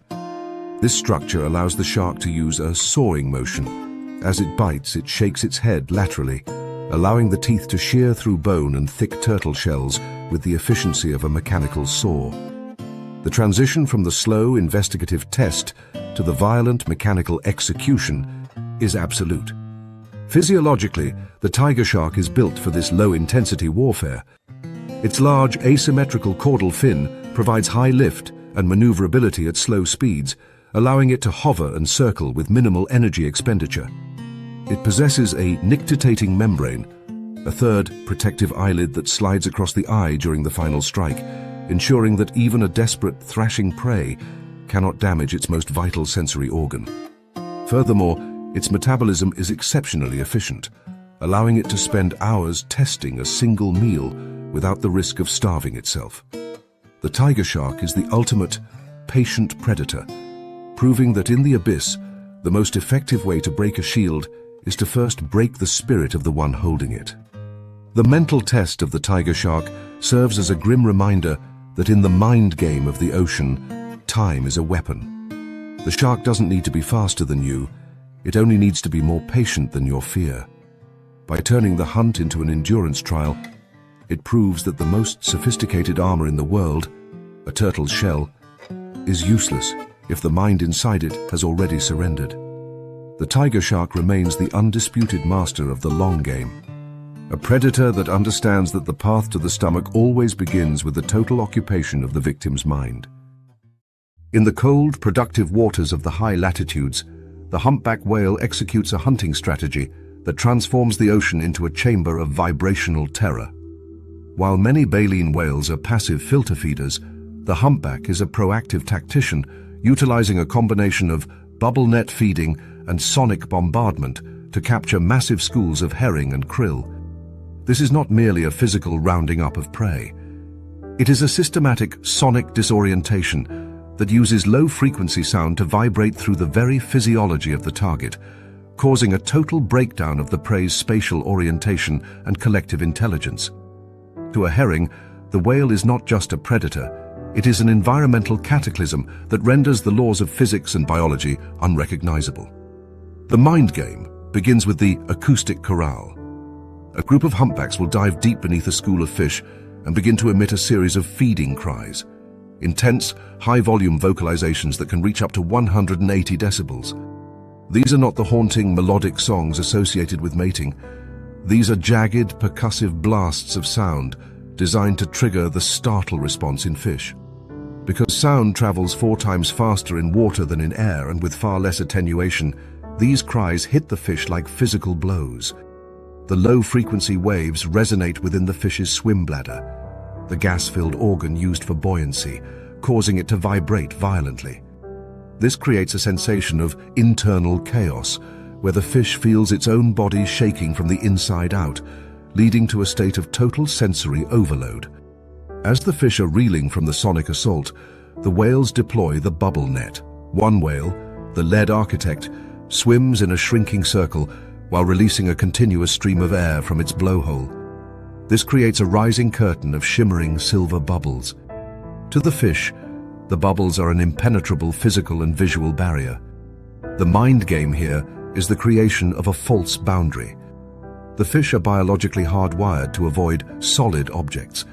This structure allows the shark to use a sawing motion. As it bites, it shakes its head laterally, allowing the teeth to shear through bone and thick turtle shells with the efficiency of a mechanical saw. The transition from the slow, investigative test to the violent, mechanical execution is absolute. Physiologically, the tiger shark is built for this low-intensity warfare. Its large, asymmetrical caudal fin provides high lift and maneuverability at slow speeds, allowing it to hover and circle with minimal energy expenditure. It possesses a nictitating membrane, a third protective eyelid that slides across the eye during the final strike, ensuring that even a desperate, thrashing prey cannot damage its most vital sensory organ. Furthermore, its metabolism is exceptionally efficient, allowing it to spend hours testing a single meal without the risk of starving itself. The tiger shark is the ultimate patient predator, proving that in the abyss, the most effective way to break a shield is to first break the spirit of the one holding it. The mental test of the tiger shark serves as a grim reminder that in the mind game of the ocean, time is a weapon. The shark doesn't need to be faster than you, it only needs to be more patient than your fear. By turning the hunt into an endurance trial, it proves that the most sophisticated armor in the world, a turtle's shell, is useless if the mind inside it has already surrendered. The tiger shark remains the undisputed master of the long game, a predator that understands that the path to the stomach always begins with the total occupation of the victim's mind. In the cold, productive waters of the high latitudes, the humpback whale executes a hunting strategy that transforms the ocean into a chamber of vibrational terror. While many baleen whales are passive filter feeders, the humpback is a proactive tactician, utilizing a combination of bubble net feeding and sonic bombardment to capture massive schools of herring and krill. This is not merely a physical rounding up of prey. It is a systematic sonic disorientation that uses low-frequency sound to vibrate through the very physiology of the target, causing a total breakdown of the prey's spatial orientation and collective intelligence. To a herring, the whale is not just a predator, it is an environmental cataclysm that renders the laws of physics and biology unrecognizable. The mind game begins with the acoustic chorale. A group of humpbacks will dive deep beneath a school of fish and begin to emit a series of feeding cries, intense, high-volume vocalizations that can reach up to 180 decibels. These are not the haunting, melodic songs associated with mating. These are jagged, percussive blasts of sound designed to trigger the startle response in fish. Because sound travels 4 times faster in water than in air and with far less attenuation, these cries hit the fish like physical blows. The low-frequency waves resonate within the fish's swim bladder, the gas-filled organ used for buoyancy, causing it to vibrate violently. This creates a sensation of internal chaos, where the fish feels its own body shaking from the inside out, leading to a state of total sensory overload. As the fish are reeling from the sonic assault, the whales deploy the bubble net. One whale, the lead architect, swims in a shrinking circle while releasing a continuous stream of air from its blowhole. This creates a rising curtain of shimmering silver bubbles. To the fish, the bubbles are an impenetrable physical and visual barrier. The mind game here is the creation of a false boundary. The fish are biologically hardwired to avoid solid objects,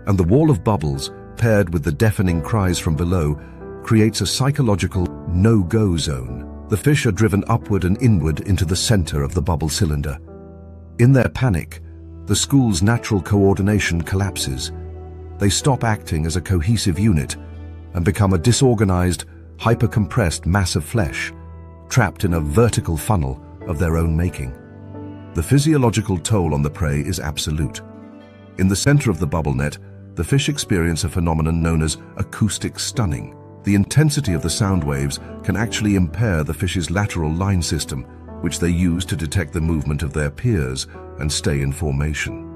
and the wall of bubbles, paired with the deafening cries from below, creates a psychological no-go zone. The fish are driven upward and inward into the center of the bubble cylinder. In their panic, the school's natural coordination collapses. They stop acting as a cohesive unit and become a disorganized, hyper-compressed mass of flesh, trapped in a vertical funnel of their own making. The physiological toll on the prey is absolute. In the center of the bubble net, the fish experience a phenomenon known as acoustic stunning. The intensity of the sound waves can actually impair the fish's lateral line system, which they use to detect the movement of their peers and stay in formation.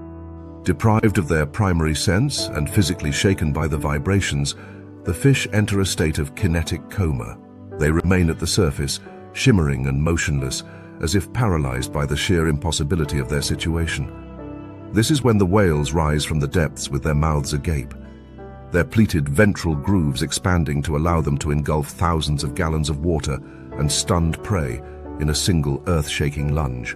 Deprived of their primary sense and physically shaken by the vibrations, the fish enter a state of kinetic coma. They remain at the surface, shimmering and motionless, as if paralyzed by the sheer impossibility of their situation. This is when the whales rise from the depths with their mouths agape, their pleated ventral grooves expanding to allow them to engulf thousands of gallons of water and stunned prey in a single earth-shaking lunge.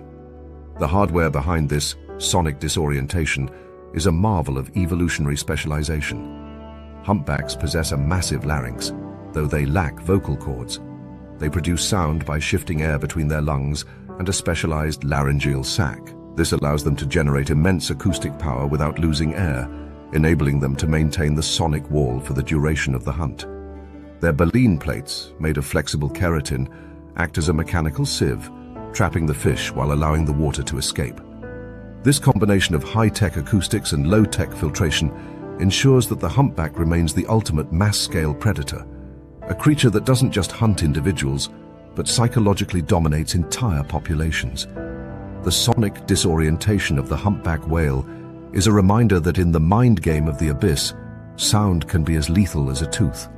The hardware behind this sonic disorientation is a marvel of evolutionary specialization. Humpbacks possess a massive larynx, though they lack vocal cords. They produce sound by shifting air between their lungs and a specialized laryngeal sac. This allows them to generate immense acoustic power without losing air, enabling them to maintain the sonic wall for the duration of the hunt. Their baleen plates, made of flexible keratin, act as a mechanical sieve, trapping the fish while allowing the water to escape. This combination of high-tech acoustics and low-tech filtration ensures that the humpback remains the ultimate mass-scale predator, a creature that doesn't just hunt individuals, but psychologically dominates entire populations. The sonic disorientation of the humpback whale is a reminder that in the mind game of the abyss, sound can be as lethal as a tooth.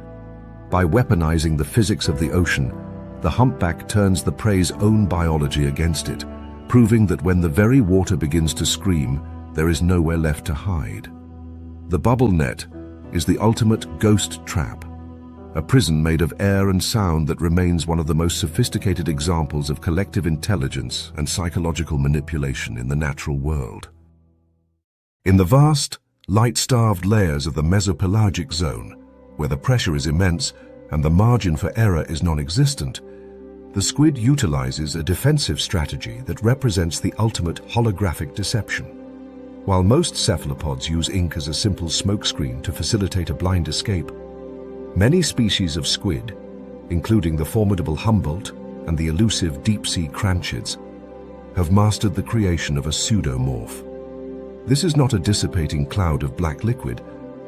By weaponizing the physics of the ocean, the humpback turns the prey's own biology against it, proving that when the very water begins to scream, there is nowhere left to hide. The bubble net is the ultimate ghost trap, a prison made of air and sound that remains one of the most sophisticated examples of collective intelligence and psychological manipulation in the natural world. In the vast, light-starved layers of the mesopelagic zone, where the pressure is immense and the margin for error is non-existent, the squid utilizes a defensive strategy that represents the ultimate holographic deception. While most cephalopods use ink as a simple smokescreen to facilitate a blind escape, many species of squid, including the formidable Humboldt and the elusive deep-sea cranchids, have mastered the creation of a pseudomorph. This is not a dissipating cloud of black liquid,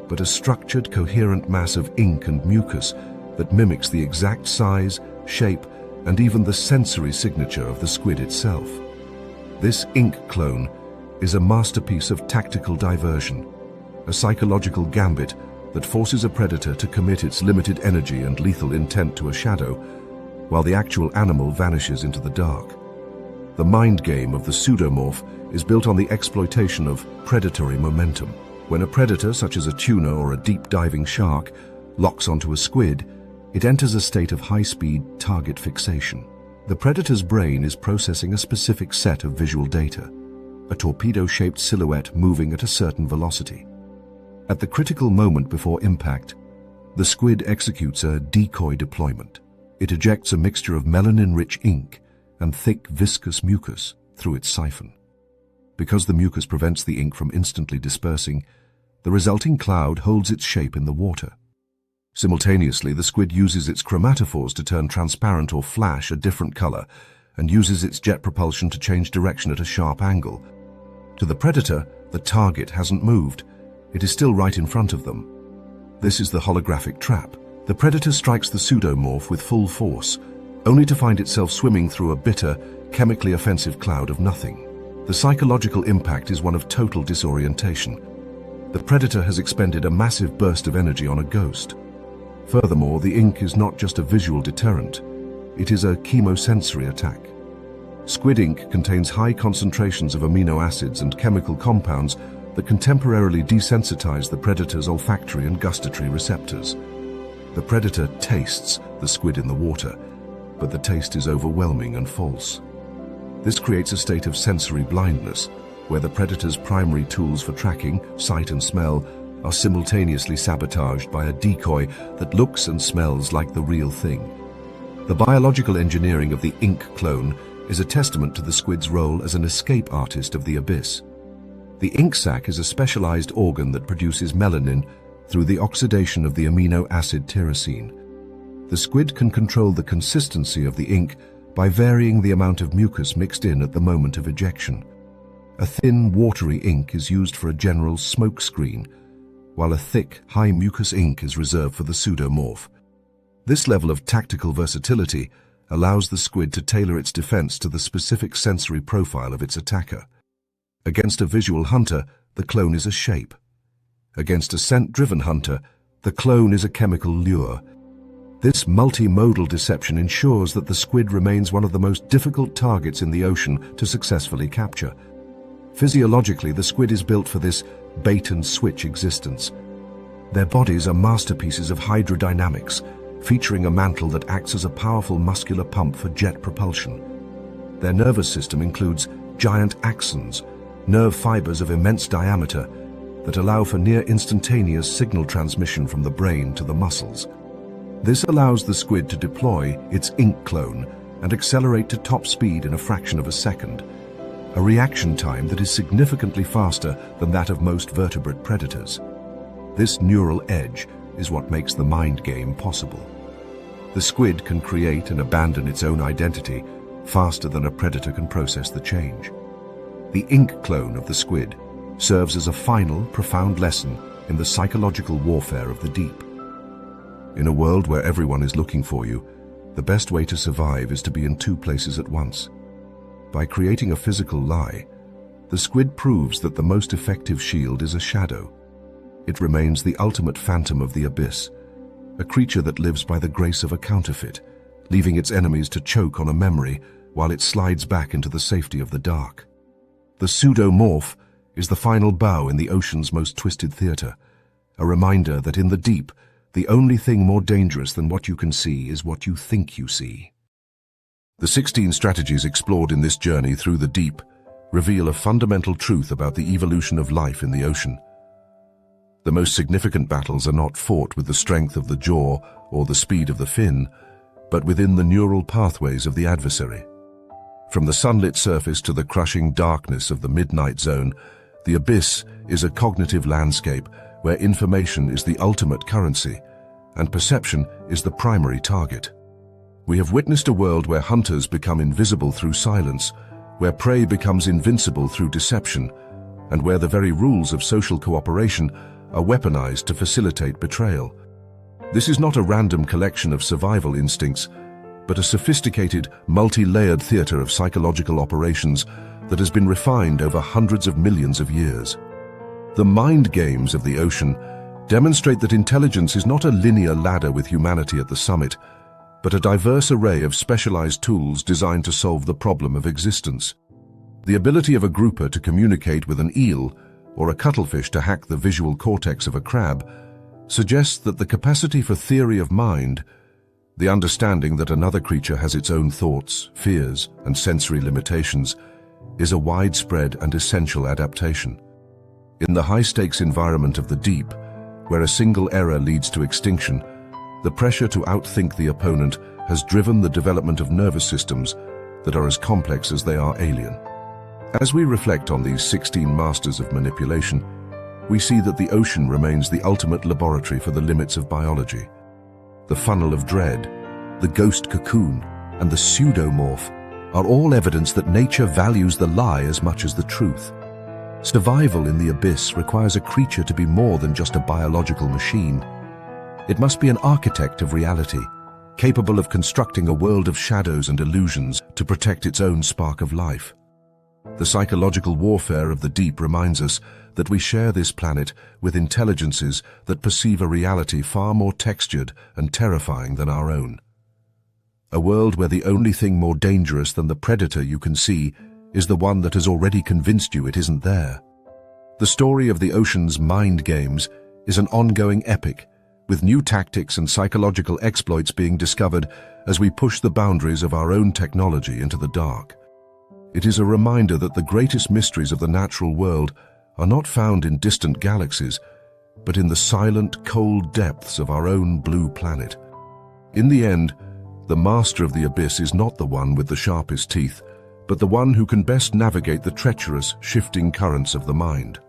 but a structured, coherent mass of ink and mucus that mimics the exact size, shape, and even the sensory signature of the squid itself. This ink clone is a masterpiece of tactical diversion, a psychological gambit that forces a predator to commit its limited energy and lethal intent to a shadow, while the actual animal vanishes into the dark. The mind game of the pseudomorph is built on the exploitation of predatory momentum. When a predator, such as a tuna or a deep-diving shark, locks onto a squid, it enters a state of high-speed target fixation. The predator's brain is processing a specific set of visual data, a torpedo-shaped silhouette moving at a certain velocity. At the critical moment before impact, the squid executes a decoy deployment. It ejects a mixture of melanin-rich ink and thick, viscous mucus through its siphon. Because the mucus prevents the ink from instantly dispersing, the resulting cloud holds its shape in the water. Simultaneously, the squid uses its chromatophores to turn transparent or flash a different color and uses its jet propulsion to change direction at a sharp angle. To the predator, the target hasn't moved. It is still right in front of them. This is the holographic trap. The predator strikes the pseudomorph with full force, only to find itself swimming through a bitter, chemically offensive cloud of nothing. The psychological impact is one of total disorientation. The predator has expended a massive burst of energy on a ghost. Furthermore, the ink is not just a visual deterrent, it is a chemosensory attack. Squid ink contains high concentrations of amino acids and chemical compounds that can temporarily desensitize the predator's olfactory and gustatory receptors. The predator tastes the squid in the water, but the taste is overwhelming and false. This creates a state of sensory blindness, where the predator's primary tools for tracking, sight and smell, are simultaneously sabotaged by a decoy that looks and smells like the real thing. The biological engineering of the ink clone is a testament to the squid's role as an escape artist of the abyss. The ink sac is a specialized organ that produces melanin through the oxidation of the amino acid tyrosine. The squid can control the consistency of the ink by varying the amount of mucus mixed in at the moment of ejection. A thin, watery ink is used for a general smoke screen, while a thick, high mucus ink is reserved for the pseudomorph. This level of tactical versatility allows the squid to tailor its defense to the specific sensory profile of its attacker. Against a visual hunter, the clone is a shape. Against a scent-driven hunter, the clone is a chemical lure. This multimodal deception ensures that the squid remains one of the most difficult targets in the ocean to successfully capture. Physiologically, the squid is built for this bait-and-switch existence. Their bodies are masterpieces of hydrodynamics, featuring a mantle that acts as a powerful muscular pump for jet propulsion. Their nervous system includes giant axons, nerve fibers of immense diameter, that allow for near-instantaneous signal transmission from the brain to the muscles. This allows the squid to deploy its ink clone and accelerate to top speed in a fraction of a second, a reaction time that is significantly faster than that of most vertebrate predators. This neural edge is what makes the mind game possible. The squid can create and abandon its own identity faster than a predator can process the change. The ink clone of the squid serves as a final, profound lesson in the psychological warfare of the deep. In a world where everyone is looking for you, the best way to survive is to be in two places at once. By creating a physical lie, the squid proves that the most effective shield is a shadow. It remains the ultimate phantom of the abyss, a creature that lives by the grace of a counterfeit, leaving its enemies to choke on a memory while it slides back into the safety of the dark. The pseudomorph is the final bow in the ocean's most twisted theater, a reminder that in the deep, the only thing more dangerous than what you can see is what you think you see. The 16 strategies explored in this journey through the deep reveal a fundamental truth about the evolution of life in the ocean. The most significant battles are not fought with the strength of the jaw or the speed of the fin, but within the neural pathways of the adversary. From the sunlit surface to the crushing darkness of the midnight zone, the abyss is a cognitive landscape where information is the ultimate currency and perception is the primary target. We have witnessed a world where hunters become invisible through silence, where prey becomes invincible through deception, and where the very rules of social cooperation are weaponized to facilitate betrayal. This is not a random collection of survival instincts, but a sophisticated, multi-layered theater of psychological operations that has been refined over hundreds of millions of years. The mind games of the ocean demonstrate that intelligence is not a linear ladder with humanity at the summit, but a diverse array of specialized tools designed to solve the problem of existence. The ability of a grouper to communicate with an eel or a cuttlefish to hack the visual cortex of a crab suggests that the capacity for theory of mind, the understanding that another creature has its own thoughts, fears, and sensory limitations, is a widespread and essential adaptation. In the high-stakes environment of the deep, where a single error leads to extinction, the pressure to outthink the opponent has driven the development of nervous systems that are as complex as they are alien. As we reflect on these 16 masters of manipulation, we see that the ocean remains the ultimate laboratory for the limits of biology. the funnel of dread, the ghost cocoon, and the pseudomorph are all evidence that nature values the lie as much as the truth. Survival in the abyss requires a creature to be more than just a biological machine. It must be an architect of reality, capable of constructing a world of shadows and illusions to protect its own spark of life. The psychological warfare of the deep reminds us that we share this planet with intelligences that perceive a reality far more textured and terrifying than our own. A world where the only thing more dangerous than the predator you can see is the one that has already convinced you it isn't there. The story of the ocean's mind games is an ongoing epic, with new tactics and psychological exploits being discovered as we push the boundaries of our own technology into the dark. It is a reminder that the greatest mysteries of the natural world are not found in distant galaxies, but in the silent, cold depths of our own blue planet. In the end, the master of the abyss is not the one with the sharpest teeth, but the one who can best navigate the treacherous, shifting currents of the mind.